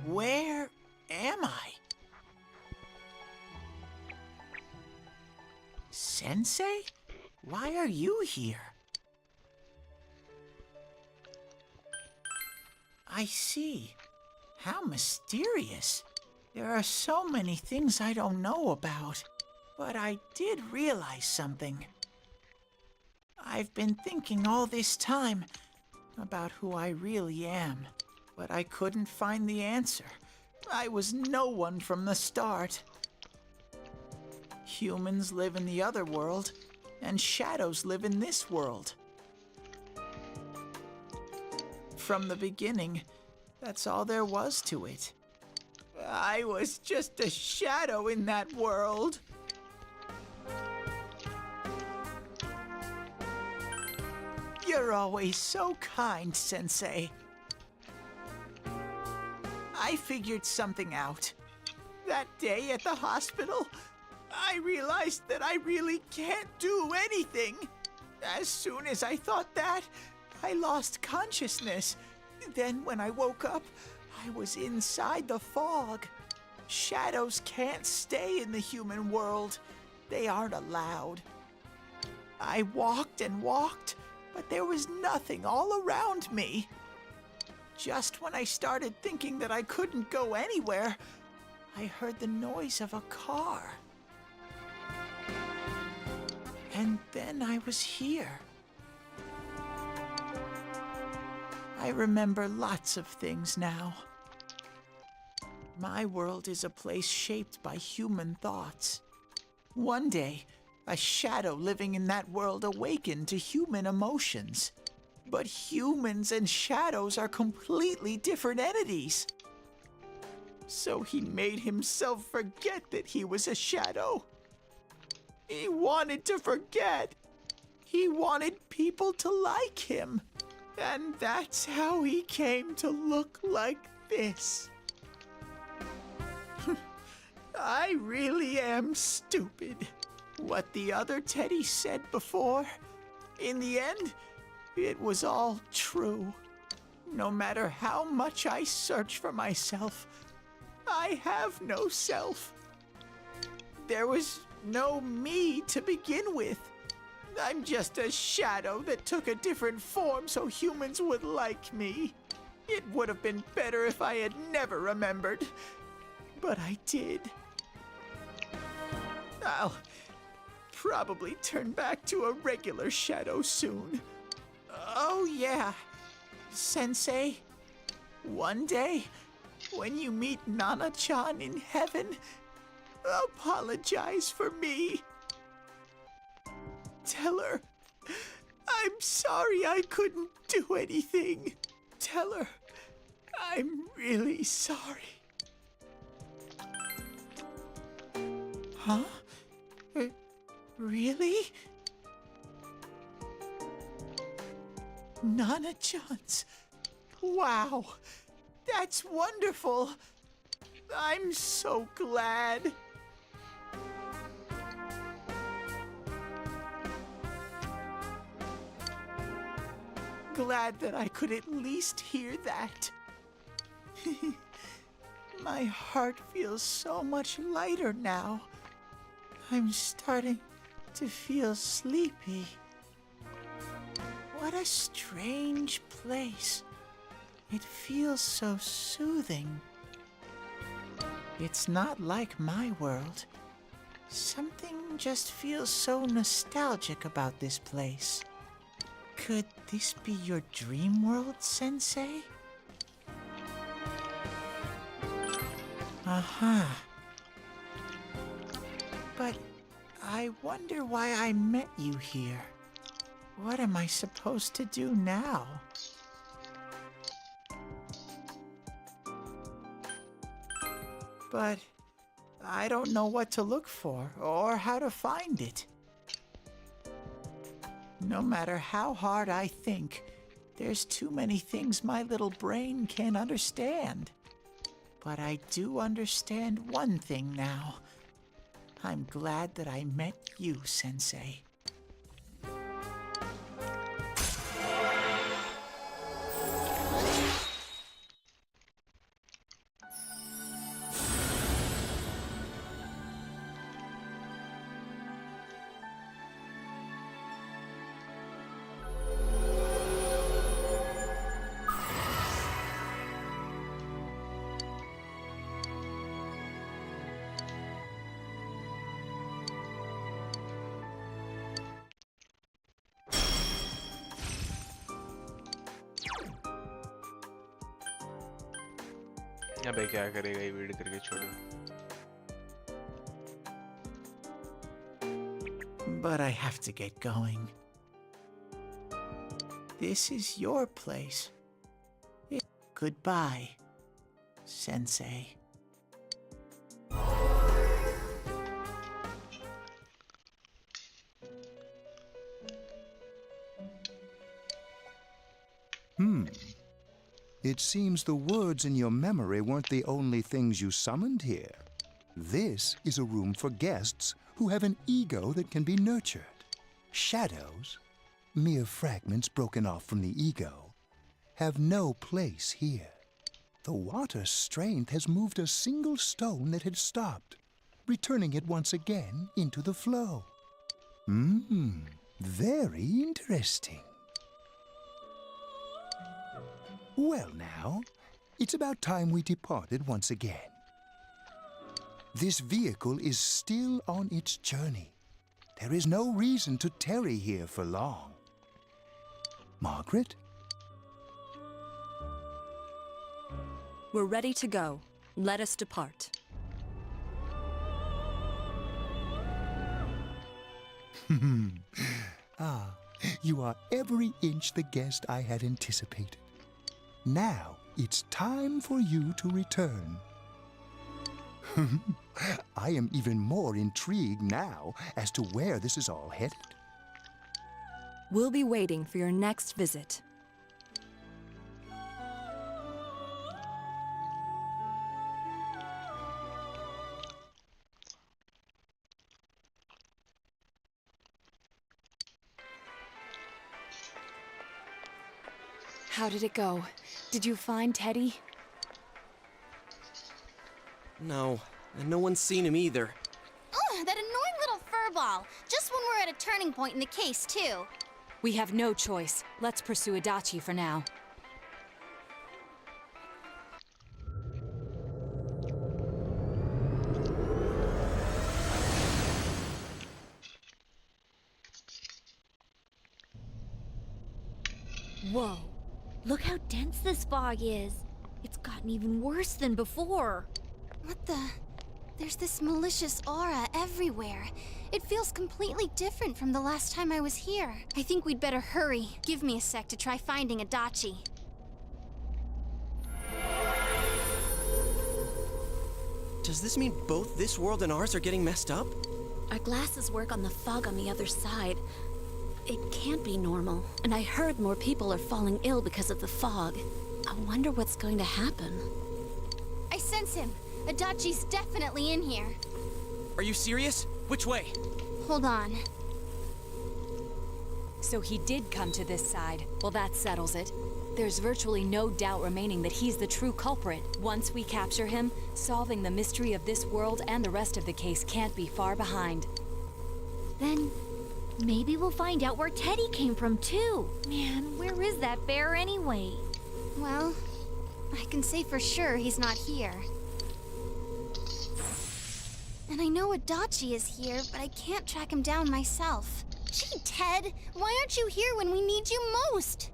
Speaker 8: Where am I? Sensei? Why are you here? I see. How mysterious. There are so many things I don't know about. But I did realize something. I've been thinking all this time about who I really am, but I couldn't find the answer. I was no one from the start. Humans live in the other world, and shadows live in this world. From the beginning, that's all there was to it. I was just a shadow in that world. You're always so kind, Sensei. I figured something out. That day at the hospital, I realized that I really can't do anything. As soon as I thought that, I lost consciousness. Then when I woke up, I was inside the fog. Shadows can't stay in the human world. They aren't allowed. I walked and walked, but there was nothing all around me. Just when I started thinking that I couldn't go anywhere, I heard the noise of a car. And then I was here. I remember lots of things now. My world is a place shaped by human thoughts. One day, a shadow living in that world awakened to human emotions. But humans and shadows are completely different entities. So he made himself forget that he was a shadow. He wanted to forget. He wanted people to like him. And that's how he came to look like this. I really am stupid. What the other Teddy said before, in the end, it was all true. No matter how much I search for myself, I have no self. There was no me to begin with. I'm just a shadow that took a different form so humans would like me. It would have been better if I had never remembered, but I did. I'll probably turn back to a regular shadow soon. Oh yeah, Sensei, one day, when you meet Nana-chan in heaven, apologize for me. Tell her, I'm sorry I couldn't do anything. Tell her, I'm really sorry. Huh? Really? Nana-chan's. Wow, that's wonderful. I'm so glad. Glad that I could at least hear that. My heart feels so much lighter now. I'm starting to feel sleepy. What a strange place. It feels so soothing. It's not like my world. Something just feels so nostalgic about this place. Could this be your dream world, Sensei? Uh-huh. But I wonder why I met you here. What am I supposed to do now? But I don't know what to look for or how to find it. No matter how hard I think, there's too many things my little brain can't understand. But I do understand one thing now. I'm glad that I met you, Sensei.
Speaker 1: अबे क्या करेगा ये weed करके छोड़ो.
Speaker 8: But I have to get going. This is your place. Goodbye, Sensei.
Speaker 15: It seems the words in your memory weren't the only things you summoned here. This is a room for guests who have an ego that can be nurtured. Shadows, mere fragments broken off from the ego, have no place here. The water's strength has moved a single stone that had stopped, returning it once again into the flow. Very interesting. Well now, it's about time we departed once again. This vehicle is still on its journey. There is no reason to tarry here for long. Margaret?
Speaker 7: We're ready to go. Let us depart.
Speaker 15: You are every inch the guest I had anticipated. Now it's time for you to return. I am even more intrigued now as to where this is all headed.
Speaker 7: We'll be waiting for your next visit. How did it go? Did you find Teddy?
Speaker 5: No, and no one's seen him either.
Speaker 4: Ugh, that annoying little furball. Just when we're at a turning point in the case, too.
Speaker 7: We have no choice. Let's pursue Adachi for now.
Speaker 2: Whoa. Look how dense this fog is. It's gotten even worse than before.
Speaker 4: What the? There's this malicious aura everywhere. It feels completely different from the last time I was here. I think we'd better hurry. Give me a sec to try finding Adachi.
Speaker 5: Does this mean both this world and ours are getting messed up?
Speaker 3: Our glasses work on the fog on the other side. It can't be normal. And I heard more people are falling ill because of the fog. I wonder what's going to happen.
Speaker 4: I sense him. Adachi's definitely in here.
Speaker 5: Are you serious? Which way?
Speaker 4: Hold on.
Speaker 7: So he did come to this side. Well, that settles it. There's virtually no doubt remaining that he's the true culprit. Once we capture him, solving the mystery of this world and the rest of the case can't be far behind.
Speaker 2: Then maybe we'll find out where Teddy came from too. Man, where is that bear anyway?
Speaker 4: Well, I can say for sure he's not here. And I know Adachi is here, but I can't track him down myself. Gee, Ted, why aren't you here when we need you most?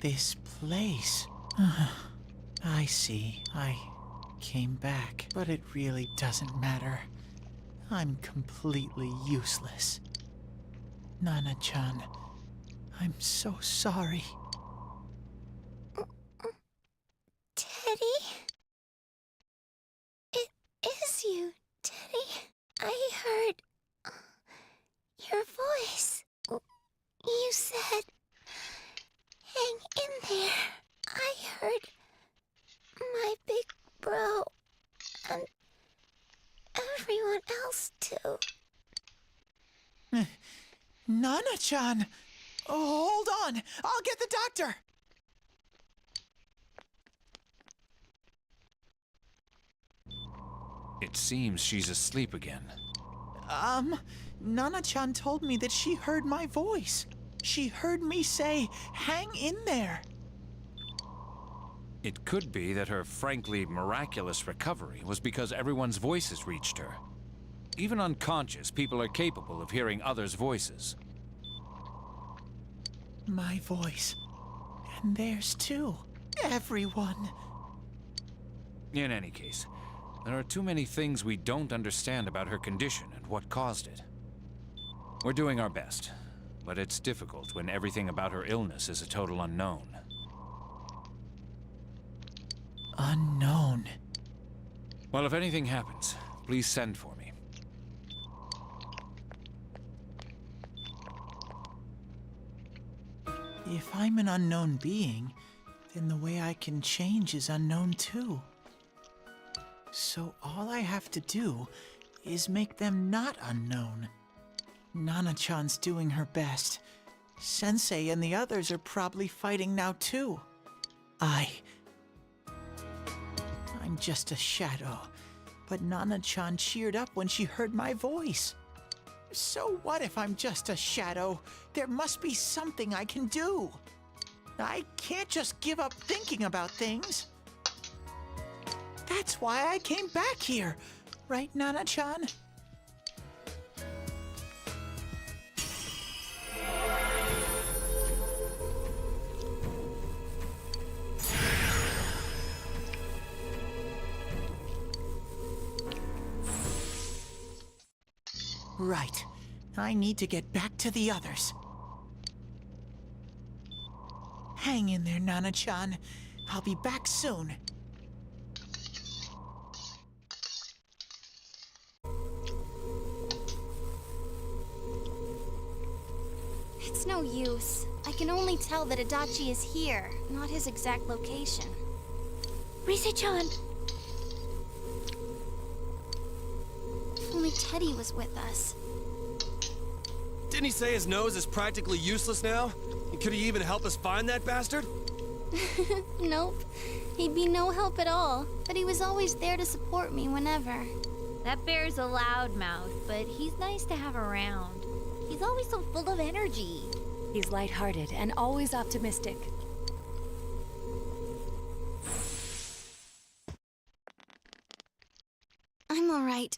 Speaker 8: This place. I see. I came back, but it really doesn't matter. I'm completely useless. Nana-chan, I'm so sorry.
Speaker 4: Teddy? It is you, Teddy. I heard your voice. You said, hang in there. I heard my big bro and everyone else too.
Speaker 8: Nana-chan! Oh, hold on! I'll get the doctor!
Speaker 16: It seems she's asleep again.
Speaker 8: Nana-chan told me that she heard my voice. She heard me say, hang in there.
Speaker 16: It could be that her frankly miraculous recovery was because everyone's voices reached her. Even unconscious, people are capable of hearing others' voices.
Speaker 8: My voice. And theirs too. Everyone.
Speaker 16: In any case, there are too many things we don't understand about her condition and what caused it. We're doing our best, but it's difficult when everything about her illness is a total unknown.
Speaker 8: Unknown.
Speaker 16: Well, if anything happens, please send for me.
Speaker 8: If I'm an unknown being, then the way I can change is unknown too. So all I have to do is make them not unknown. Nana-chan's doing her best. Sensei and the others are probably fighting now too. I'm just a shadow, but Nana-chan cheered up when she heard my voice. So what if I'm just a shadow? There must be something I can do. I can't just give up thinking about things. That's why I came back here. Right, Nana-chan? Right. I need to get back to the others. Hang in there, Nana-chan. I'll be back soon.
Speaker 4: It's no use. I can only tell that Adachi is here, not his exact location.
Speaker 2: Rise-chan!
Speaker 4: If only Teddy was with us.
Speaker 6: Didn't he say his nose is practically useless now? And could he even help us find that bastard?
Speaker 4: Nope. He'd be no help at all, but he was always there to support me whenever.
Speaker 2: That bear's a loudmouth, but he's nice to have around. He's always so full of energy.
Speaker 7: He's lighthearted and always optimistic.
Speaker 4: I'm all right.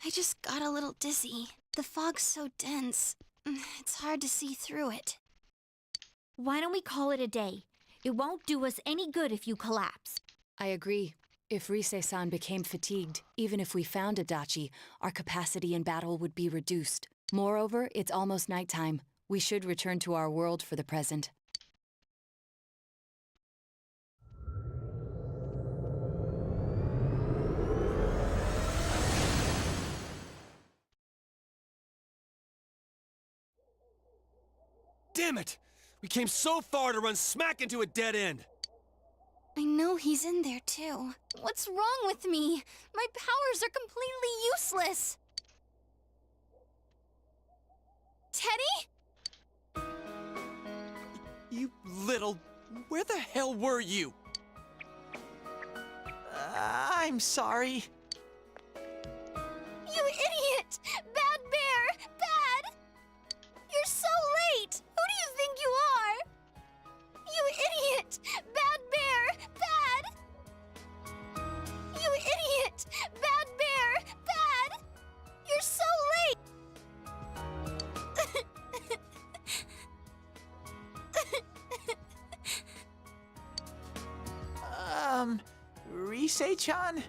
Speaker 4: I just got a little dizzy. The fog's so dense. It's hard to see through it.
Speaker 2: Why don't we call it a day? It won't do us any good if you collapse.
Speaker 7: I agree. If Rise-san became fatigued, even if we found Adachi, our capacity in battle would be reduced. Moreover, it's almost nighttime. We should return to our world for the present.
Speaker 6: Damn it! We came so far to run smack into a dead end!
Speaker 4: I know he's in there too. What's wrong with me? My powers are completely useless. Teddy?
Speaker 5: You little... Where the hell were you?
Speaker 8: I'm sorry.
Speaker 4: You idiot! Bad bear! Bad! You're so late! Who do you think you are? You idiot! Bad bear! Bad! You idiot! Bad bear! Bad! You're so late!
Speaker 8: Rise-chan?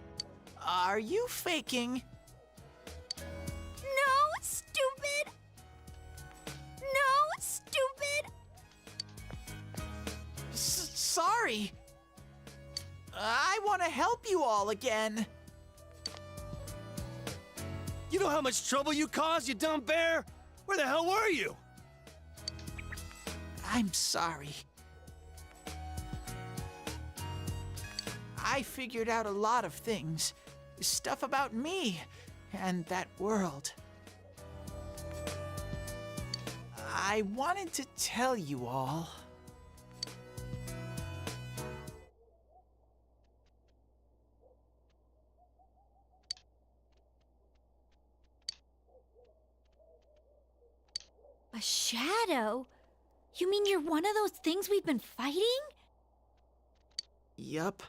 Speaker 8: Are you faking?
Speaker 4: No, stupid! No, stupid!
Speaker 8: Sorry. I want to help you all again.
Speaker 6: You know how much trouble you caused, you dumb bear? Where the hell were you?
Speaker 8: I'm sorry. I figured out a lot of things. Stuff about me and that world. I wanted to tell you all.
Speaker 2: A shadow? You mean you're one of those things we've been fighting?
Speaker 8: Yup.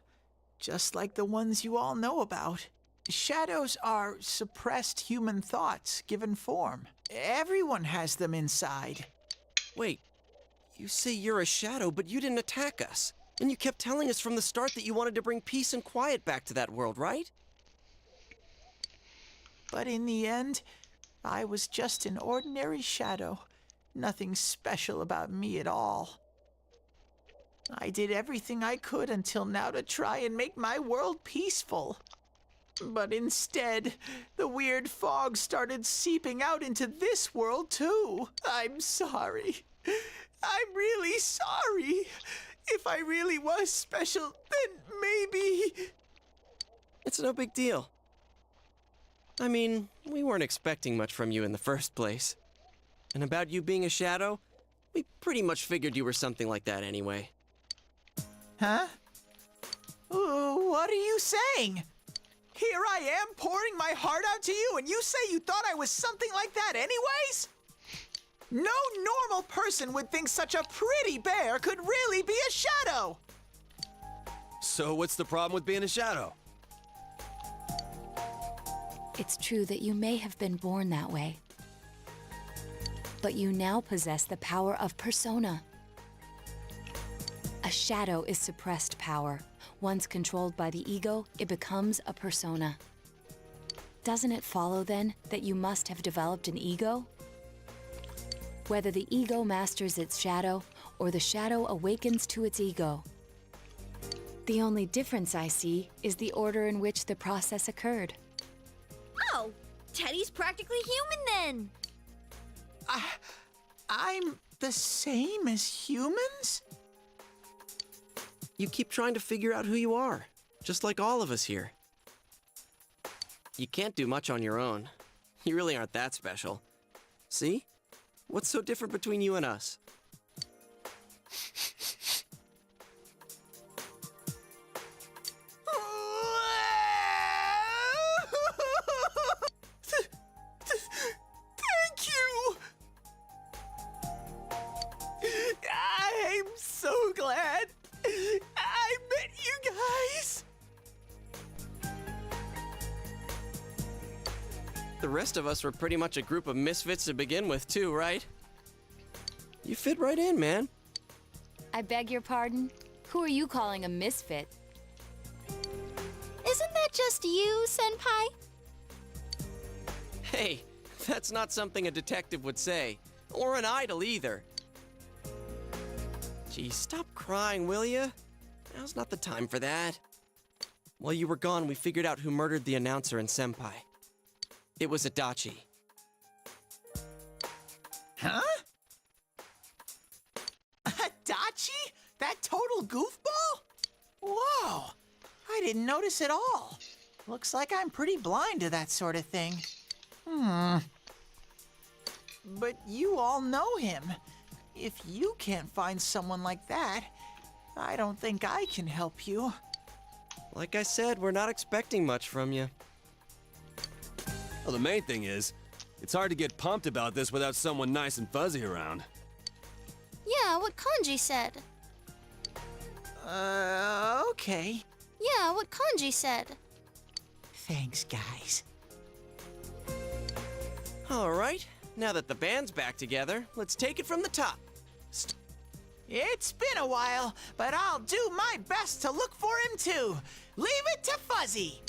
Speaker 8: Just like the ones you all know about. Shadows are suppressed human thoughts given form. Everyone has them inside.
Speaker 5: Wait, you say you're a shadow, but you didn't attack us. And you kept telling us from the start that you wanted to bring peace and quiet back to that world, right?
Speaker 8: But in the end, I was just an ordinary shadow. Nothing special about me at all. I did everything I could until now to try and make my world peaceful. But instead, the weird fog started seeping out into this world too. I'm sorry. I'm really sorry. If I really was special, then maybe...
Speaker 5: It's no big deal. I mean, we weren't expecting much from you in the first place. And about you being a shadow, we pretty much figured you were something like that anyway.
Speaker 8: Huh? What are you saying? Here I am pouring my heart out to you, and you say you thought I was something like that anyways? No normal person would think such a pretty bear could really be a shadow!
Speaker 6: So what's the problem with being a shadow?
Speaker 7: It's true that you may have been born that way. But you now possess the power of persona. A shadow is suppressed power. Once controlled by the ego, it becomes a persona. Doesn't it follow, then, that you must have developed an ego? Whether the ego masters its shadow, or the shadow awakens to its ego. The only difference I see is the order in which the process occurred.
Speaker 2: Oh, Teddy's practically human then.
Speaker 8: I'm the same as humans?
Speaker 5: You keep trying to figure out who you are, just like all of us here. You can't do much on your own. You really aren't that special. See? What's so different between you and us?
Speaker 8: Thank you! I'm so glad I met you guys!
Speaker 5: The rest of us were pretty much a group of misfits to begin with, too, right? You fit right in, man.
Speaker 7: I beg your pardon? Who are you calling a misfit?
Speaker 4: Isn't that just you, Senpai?
Speaker 5: Hey, that's not something a detective would say. Or an idol, either. Gee, stop crying, will ya? Now's not the time for that. While you were gone, we figured out who murdered the announcer and Senpai. It was Adachi.
Speaker 8: Huh? Adachi? That total goofball? Whoa, I didn't notice at all. Looks like I'm pretty blind to that sort of thing. But you all know him. If you can't find someone like that, I don't think I can help you.
Speaker 5: Like I said, we're not expecting much from you.
Speaker 6: Well, the main thing is, it's hard to get pumped about this without someone nice and fuzzy around.
Speaker 4: Yeah, what Kanji said.
Speaker 8: Okay.
Speaker 4: Yeah, what Kanji said.
Speaker 8: Thanks, guys.
Speaker 5: All right, now that the band's back together, let's take it from the top.
Speaker 8: It's been a while, but I'll do my best to look for him too. Leave it to Fuzzy.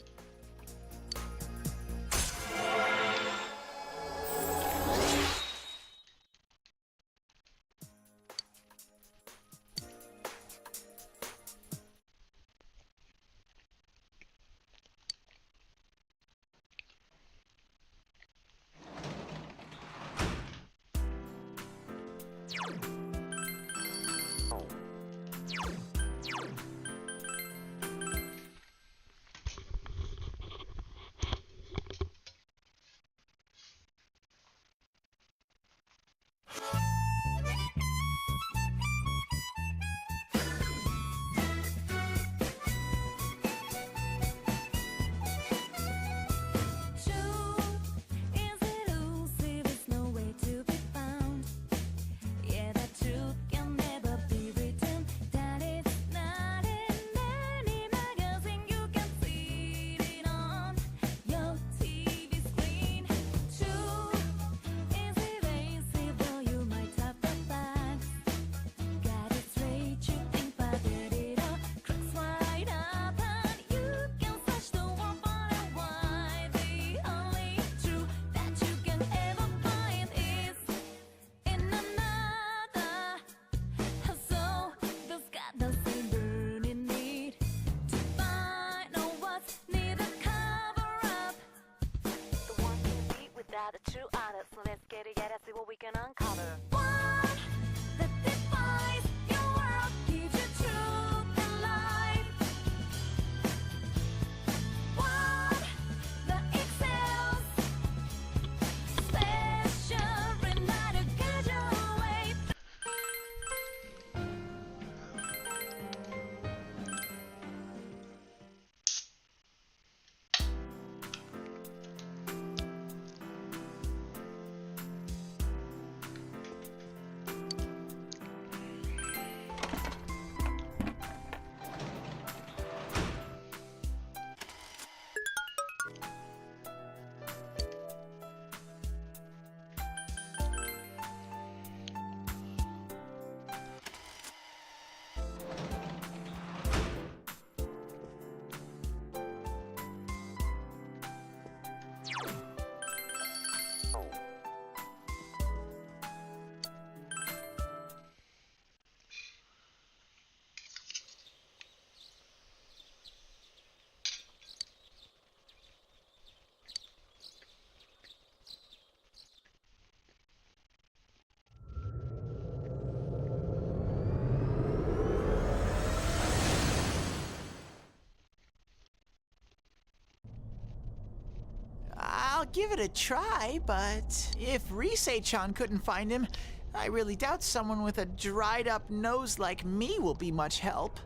Speaker 8: I'll give it a try, but if Rise-chan couldn't find him, I really doubt someone with a dried up nose like me will be much help.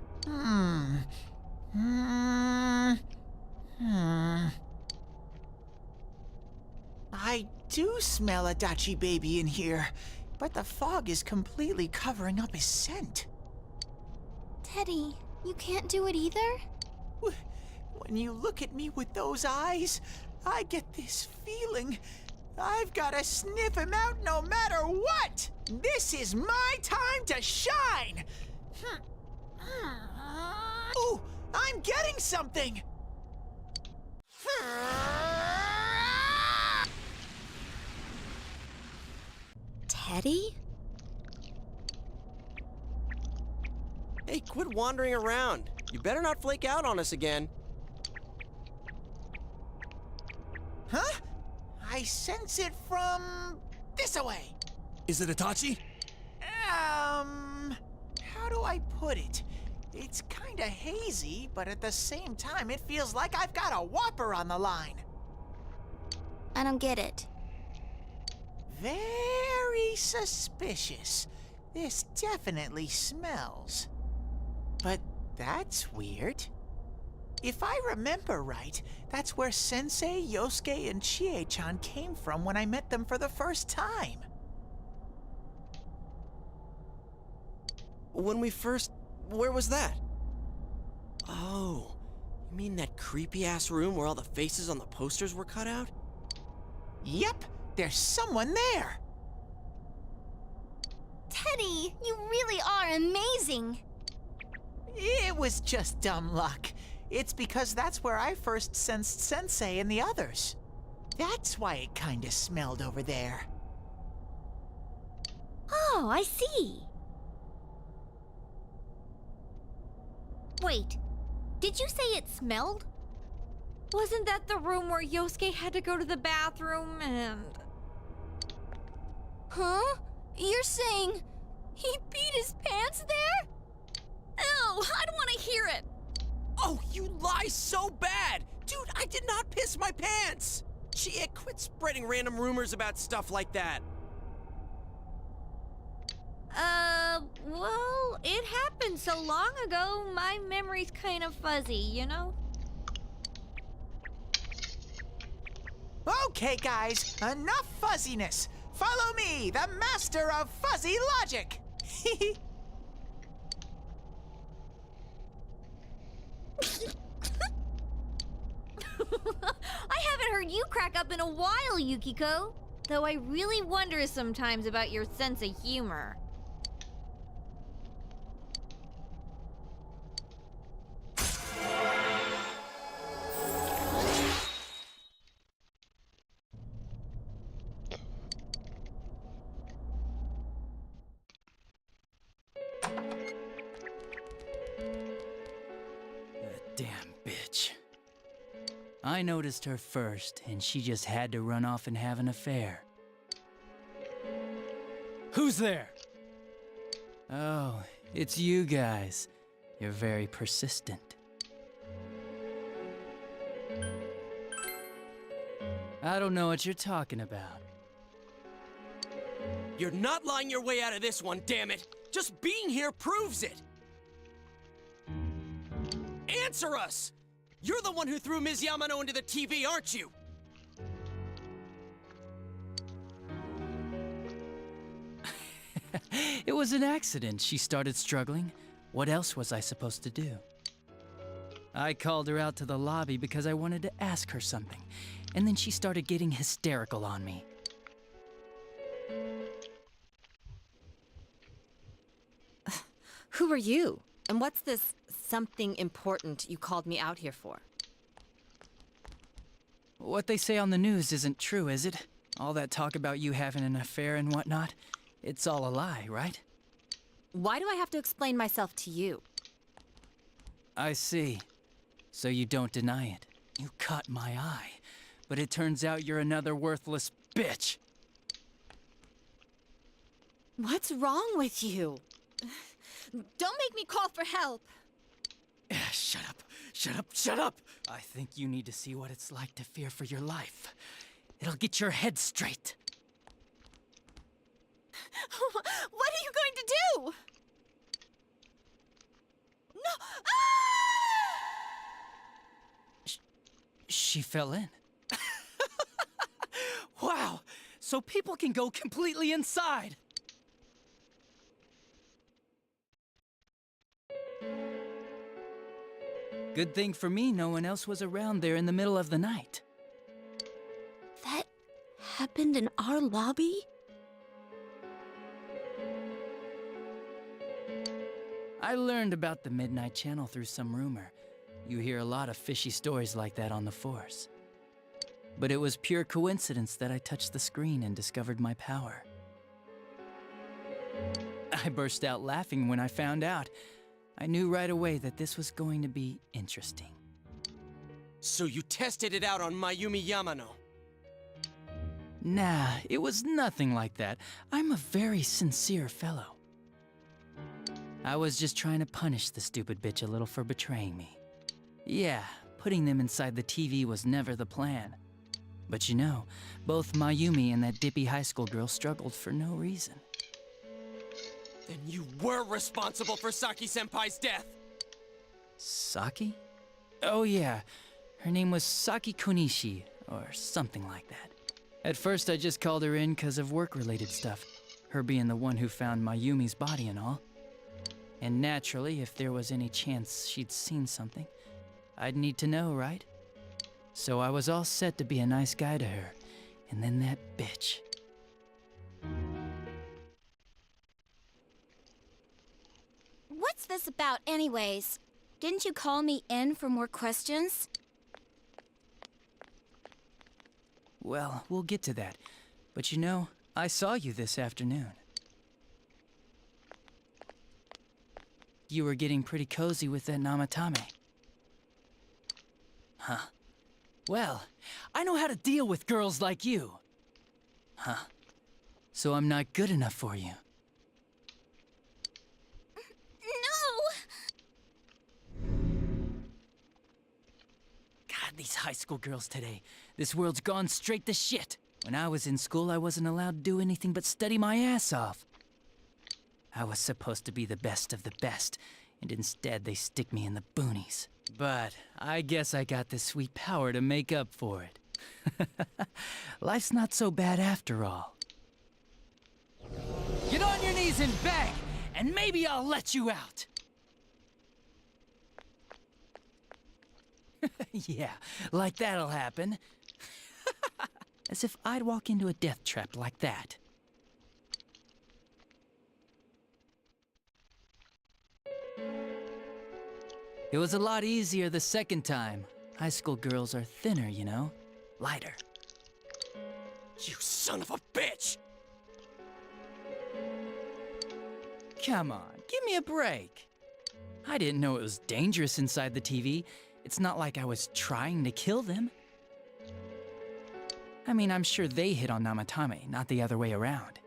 Speaker 8: I do smell a Adachi baby in here, but the fog is completely covering up his scent.
Speaker 4: Teddy, you can't do it either?
Speaker 8: When you look at me with those eyes, I get this feeling. I've got to sniff him out no matter what! This is my time to shine! Ooh, I'm getting something!
Speaker 3: Teddy?
Speaker 5: Hey, quit wandering around. You better not flake out on us again.
Speaker 8: Huh? I sense it from this away.
Speaker 11: Is it Itachi?
Speaker 8: How do I put it? It's kinda hazy, but at the same time, it feels like I've got a whopper on the line.
Speaker 4: I don't get it.
Speaker 8: Very suspicious. This definitely smells. But that's weird. If I remember right, that's where Sensei, Yosuke, and Chie-chan came from when I met them for the first time.
Speaker 5: When we first... Where was that? Oh, you mean that creepy-ass room where all the faces on the posters were cut out?
Speaker 8: Yep, there's someone there.
Speaker 4: Teddy, you really are amazing.
Speaker 8: It was just dumb luck. It's because that's where I first sensed Sensei and the others. That's why it kinda smelled over there.
Speaker 2: Oh, I see. Wait, did you say it smelled? Wasn't that the room where Yosuke had to go to the bathroom and...
Speaker 4: Huh? You're saying he peed his pants there?
Speaker 2: Ew, I don't want to hear it.
Speaker 5: Oh, you lie so bad! Dude, I did not piss my pants! Chie, quit spreading random rumors about stuff like that.
Speaker 2: Well, it happened so long ago, my memory's kind of fuzzy, you know?
Speaker 8: Okay, guys, enough fuzziness. Follow me, the master of fuzzy logic.
Speaker 2: I haven't heard you crack up in a while, Yukiko. Though I really wonder sometimes about your sense of humor.
Speaker 12: That damn bitch. I noticed her first, and she just had to run off and have an affair. Who's there? Oh, it's you guys. You're very persistent. I don't know what you're talking about.
Speaker 5: You're not lying your way out of this one, damn it! Just being here proves it! Answer us! You're the one who threw Ms. Yamano into the TV, aren't you?
Speaker 12: It was an accident. She started struggling. What else was I supposed to do? I called her out to the lobby because I wanted to ask her something, and then she started getting hysterical on me.
Speaker 17: Who are you? And what's this something important you called me out here for?
Speaker 12: What they say on the news isn't true, is it? All that talk about you having an affair and whatnot? It's all a lie, right?
Speaker 17: Why do I have to explain myself to you?
Speaker 12: I see. So you don't deny it. You caught my eye. But it turns out you're another worthless bitch.
Speaker 17: What's wrong with you? Don't make me call for help.
Speaker 12: Shut up. Shut up. Shut up. I think you need to see what it's like to fear for your life. It'll get your head straight.
Speaker 17: What are you going to do? No! Ah!
Speaker 12: She fell in. Wow! So people can go completely inside! Good thing for me, no one else was around there in the middle of the night.
Speaker 3: That happened in our lobby?
Speaker 12: I learned about the Midnight Channel through some rumor. You hear a lot of fishy stories like that on the force. But it was pure coincidence that I touched the screen and discovered my power. I burst out laughing when I found out. I knew right away that this was going to be interesting.
Speaker 5: So you tested it out on Mayumi Yamano?
Speaker 12: Nah, it was nothing like that. I'm a very sincere fellow. I was just trying to punish the stupid bitch a little for betraying me. Yeah, putting them inside the TV was never the plan. But you know, both Mayumi and that dippy high school girl struggled for no reason.
Speaker 5: Then you were responsible for Saki-senpai's death!
Speaker 12: Saki? Oh yeah, her name was Saki Konishi, or something like that. At first I just called her in because of work-related stuff, her being the one who found Mayumi's body and all. And naturally, if there was any chance she'd seen something, I'd need to know, right? So I was all set to be a nice guy to her, and then that bitch.
Speaker 17: What's this about, anyways? Didn't you call me in for more questions?
Speaker 12: Well, we'll get to that. But you know, I saw you this afternoon. You were getting pretty cozy with that Namatame. Huh. Well, I know how to deal with girls like you. Huh. So I'm not good enough for you. God, these high school girls today. This world's gone straight to shit. When I was in school, I wasn't allowed to do anything but study my ass off. I was supposed to be the best of the best, and instead they stick me in the boonies. But I guess I got the sweet power to make up for it. Life's not so bad after all. Get on your knees and beg, and maybe I'll let you out. Yeah, like that'll happen. As if I'd walk into a death trap like that. It was a lot easier the second time. High school girls are thinner, you know? Lighter.
Speaker 5: You son of a bitch!
Speaker 12: Come on, give me a break. I didn't know it was dangerous inside the TV. It's not like I was trying to kill them. I mean, I'm sure they hit on Namatame, not the other way around.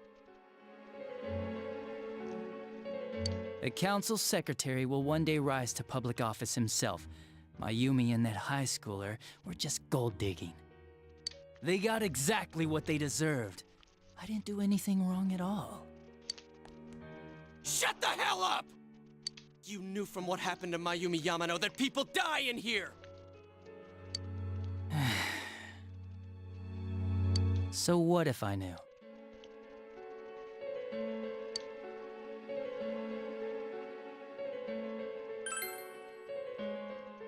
Speaker 12: The council secretary will one day rise to public office himself. Mayumi and that high schooler were just gold digging. They got exactly what they deserved. I didn't do anything wrong at all.
Speaker 5: Shut the hell up! You knew from what happened to Mayumi Yamano that people die in here!
Speaker 12: So what if I knew?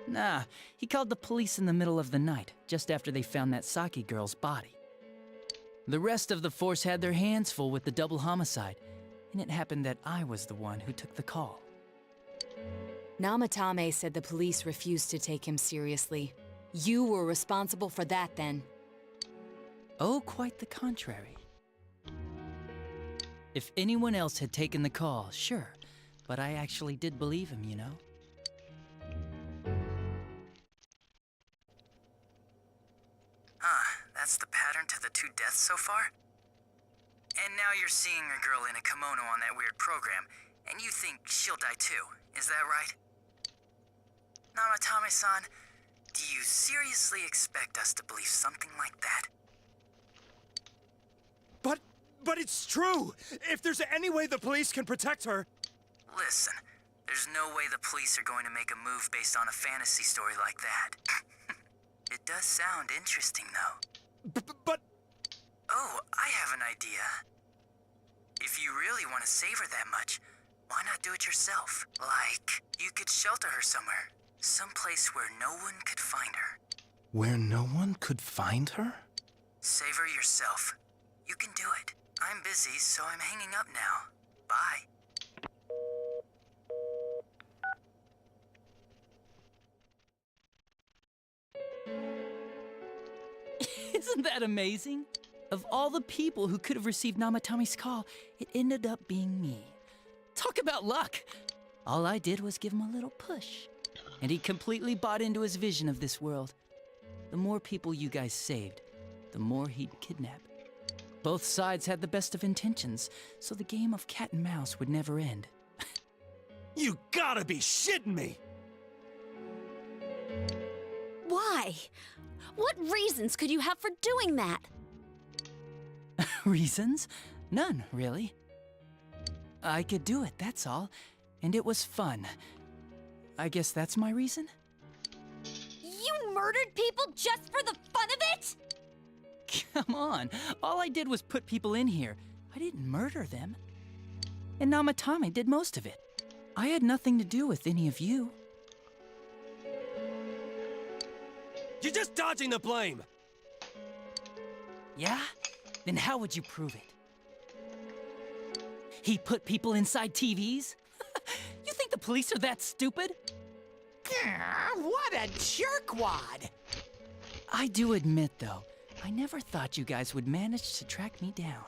Speaker 12: Nah, he called the police in the middle of the night, just after they found that Saki girl's body. The rest of the force had their hands full with the double homicide, and it happened that I was the one who took the call.
Speaker 7: Namatame said the police refused to take him seriously. You were responsible for that then.
Speaker 12: Oh, quite the contrary. If anyone else had taken the call, sure, but I actually did believe him, you know?
Speaker 13: That's the pattern to the 2 deaths so far? And now you're seeing a girl in a kimono on that weird program, and you think she'll die too, is that right? Namatame-san, do you seriously expect us to believe something like that?
Speaker 11: But it's true! If there's any way the police can protect her...
Speaker 13: Listen, there's no way the police are going to make a move based on a fantasy story like that. It does sound interesting, though.
Speaker 11: But...
Speaker 13: Oh, I have an idea. If you really want to save her that much, why not do it yourself? Like, you could shelter her somewhere. Someplace where no one could find her.
Speaker 11: Where no one could find her?
Speaker 13: Save her yourself. You can do it. I'm busy, so I'm hanging up now. Bye.
Speaker 12: Isn't that amazing? Of all the people who could have received Namatame's call, it ended up being me. Talk about luck! All I did was give him a little push. And he completely bought into his vision of this world. The more people you guys saved, the more he'd kidnap. Both sides had the best of intentions, so the game of cat and mouse would never end.
Speaker 11: You gotta be shitting me!
Speaker 3: Why? What reasons could you have for doing that?
Speaker 12: Reasons? None, really. I could do it, that's all. And it was fun. I guess that's my reason?
Speaker 2: You murdered people just for the fun of it?
Speaker 12: Come on, all I did was put people in here. I didn't murder them. And Namatame did most of it. I had nothing to do with any of you.
Speaker 11: You're just dodging the blame!
Speaker 12: Yeah? Then how would you prove it? He put people inside TVs? You think the police are that stupid?
Speaker 8: What a jerkwad!
Speaker 12: I do admit, though, I never thought you guys would manage to track me down.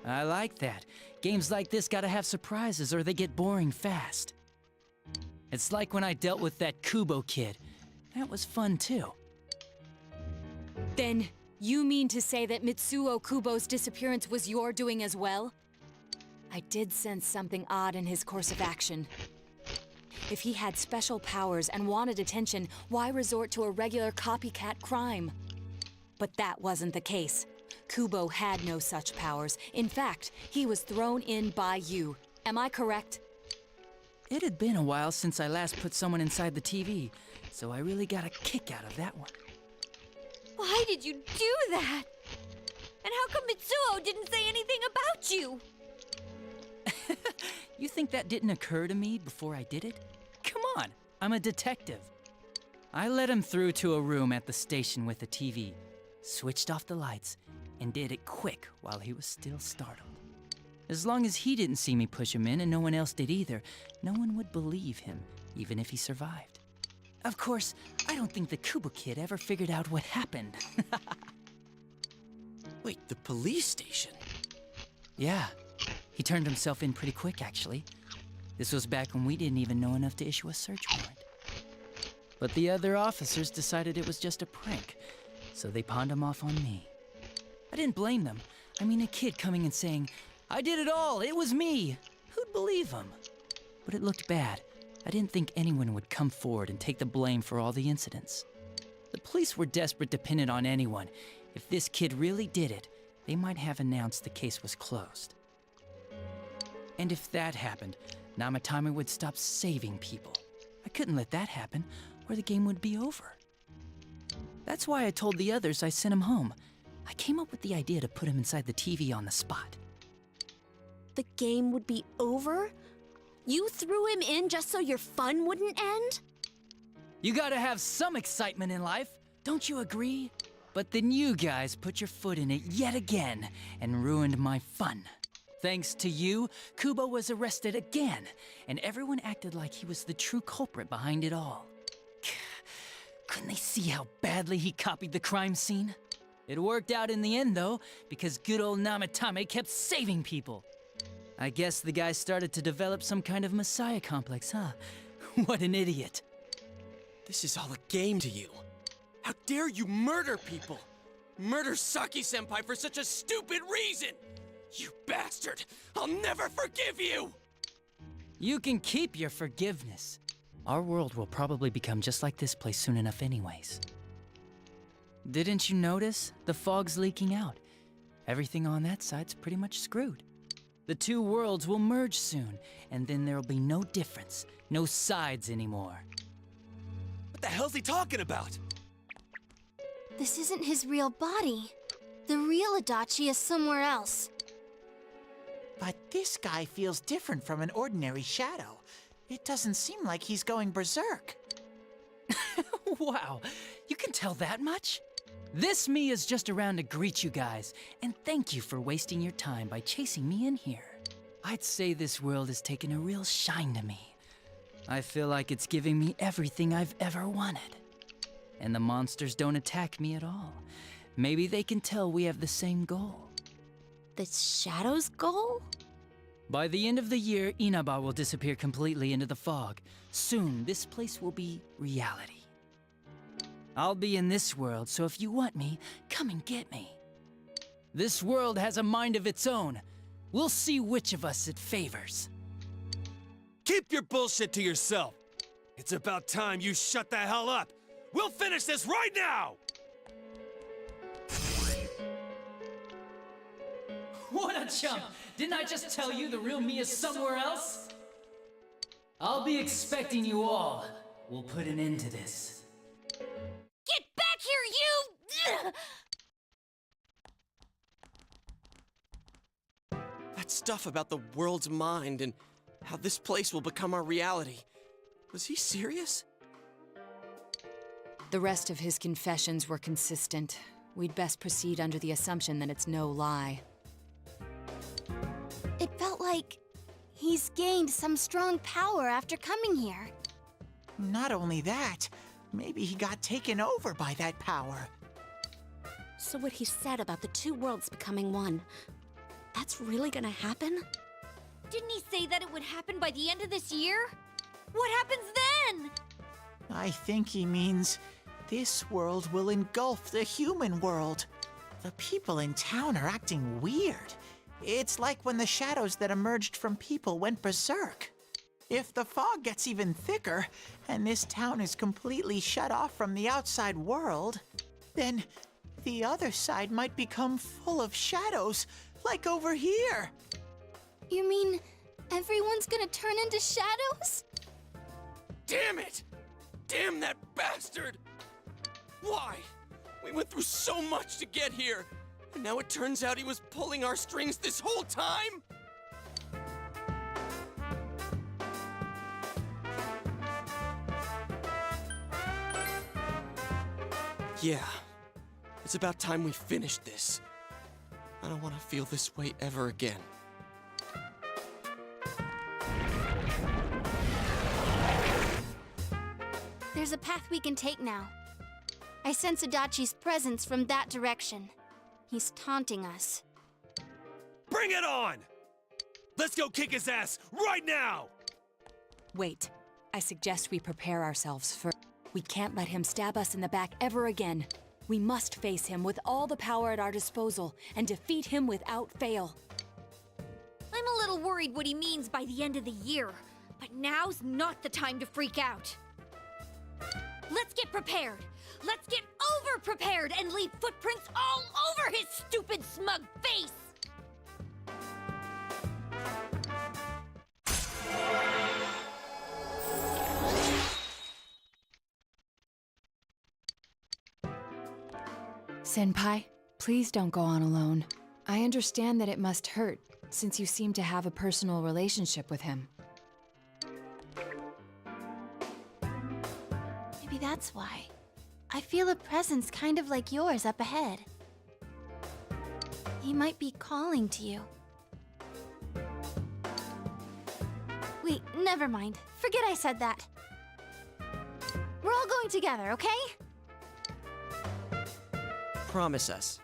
Speaker 12: I like that. Games like this gotta have surprises or they get boring fast. It's like when I dealt with that Kubo kid. That was fun, too.
Speaker 7: Then, you mean to say that Mitsuo Kubo's disappearance was your doing as well? I did sense something odd in his course of action. If he had special powers and wanted attention, why resort to a regular copycat crime? But that wasn't the case. Kubo had no such powers. In fact, he was thrown in by you. Am I correct?
Speaker 12: It had been a while since I last put someone inside the TV, so I really got a kick out of that one.
Speaker 2: Why did you do that? And how come Mitsuo didn't say anything about you?
Speaker 12: You think that didn't occur to me before I did it? Come on, I'm a detective. I let him through to a room at the station with a TV, switched off the lights, and did it quick while he was still startled. As long as he didn't see me push him in and no one else did either, no one would believe him, even if he survived. Of course, I don't think the Kubo kid ever figured out what happened.
Speaker 5: Wait, the police station?
Speaker 12: Yeah, he turned himself in pretty quick, actually. This was back when we didn't even know enough to issue a search warrant. But the other officers decided it was just a prank, so they pawned him off on me. I didn't blame them. I mean, a kid coming and saying, "I did it all, it was me." Who'd believe him? But it looked bad. I didn't think anyone would come forward and take the blame for all the incidents. The police were desperate to pin it on anyone. If this kid really did it, they might have announced the case was closed. And if that happened, Namatame would stop saving people. I couldn't let that happen, or the game would be over. That's why I told the others I sent him home. I came up with the idea to put him inside the TV on the spot.
Speaker 3: The game would be over? You threw him in just so your fun wouldn't end?
Speaker 12: You gotta have some excitement in life, don't you agree? But then you guys put your foot in it yet again and ruined my fun. Thanks to you, Kubo was arrested again, and everyone acted like he was the true culprit behind it all. Couldn't they see how badly he copied the crime scene? It worked out in the end, though, because good old Namatame kept saving people. I guess the guy started to develop some kind of messiah complex, huh? What an idiot.
Speaker 5: This is all a game to you. How dare you murder people? Murder Saki-senpai for such a stupid reason! You bastard! I'll never forgive you!
Speaker 12: You can keep your forgiveness. Our world will probably become just like this place soon enough anyways. Didn't you notice? The fog's leaking out. Everything on that side's pretty much screwed. The two worlds will merge soon, and then there'll be no difference, no sides anymore.
Speaker 11: What the hell's he talking about?
Speaker 4: This isn't his real body. The real Adachi is somewhere else.
Speaker 8: But this guy feels different from an ordinary shadow. It doesn't seem like he's going berserk.
Speaker 12: Wow, you can tell that much? This me is just around to greet you guys, and thank you for wasting your time by chasing me in here. I'd say this world has taken a real shine to me. I feel like it's giving me everything I've ever wanted. And the monsters don't attack me at all. Maybe they can tell we have the same goal.
Speaker 3: The Shadow's goal?
Speaker 12: By the end of the year, Inaba will disappear completely into the fog. Soon, this place will be reality. I'll be in this world, so if you want me, come and get me. This world has a mind of its own. We'll see which of us it favors.
Speaker 6: Keep your bullshit to yourself. It's about time you shut the hell up. We'll finish this right now!
Speaker 12: What a chump! Didn't I just tell you the real me is somewhere else? I'll be expecting you all. We'll put an end to this.
Speaker 2: Get back here, you!
Speaker 5: That stuff about the world's mind and how this place will become our reality. Was he serious?
Speaker 7: The rest of his confessions were consistent. We'd best proceed under the assumption that it's no lie.
Speaker 4: It felt like he's gained some strong power after coming here.
Speaker 8: Not only that, maybe he got taken over by that power.
Speaker 3: So what he said about the two worlds becoming one, that's really gonna happen?
Speaker 2: Didn't he say that it would happen by the end of this year? What happens then?
Speaker 8: I think he means this world will engulf the human world. The people in town are acting weird. It's like when the shadows that emerged from people went berserk. If the fog gets even thicker, and this town is completely shut off from the outside world, then the other side might become full of shadows, like over here.
Speaker 4: You mean everyone's gonna turn into shadows?
Speaker 5: Damn it! Damn that bastard! Why? We went through so much to get here, and now it turns out he was pulling our strings this whole time? Yeah, it's about time we finished this. I don't want to feel this way ever again.
Speaker 4: There's a path we can take now. I sense Adachi's presence from that direction. He's taunting us.
Speaker 6: Bring it on! Let's go kick his ass right now!
Speaker 7: Wait. I suggest we prepare ourselves first. We can't let him stab us in the back ever again. We must face him with all the power at our disposal and defeat him without fail.
Speaker 2: I'm a little worried what he means by the end of the year, but now's not the time to freak out. Let's get prepared. Let's get over-prepared and leave footprints all over his stupid, smug face!
Speaker 7: Senpai, please don't go on alone. I understand that it must hurt, since you seem to have a personal relationship with him.
Speaker 4: Maybe that's why. I feel a presence kind of like yours up ahead. He might be calling to you. Wait, never mind. Forget I said that. We're all going together, okay?
Speaker 5: Promise us.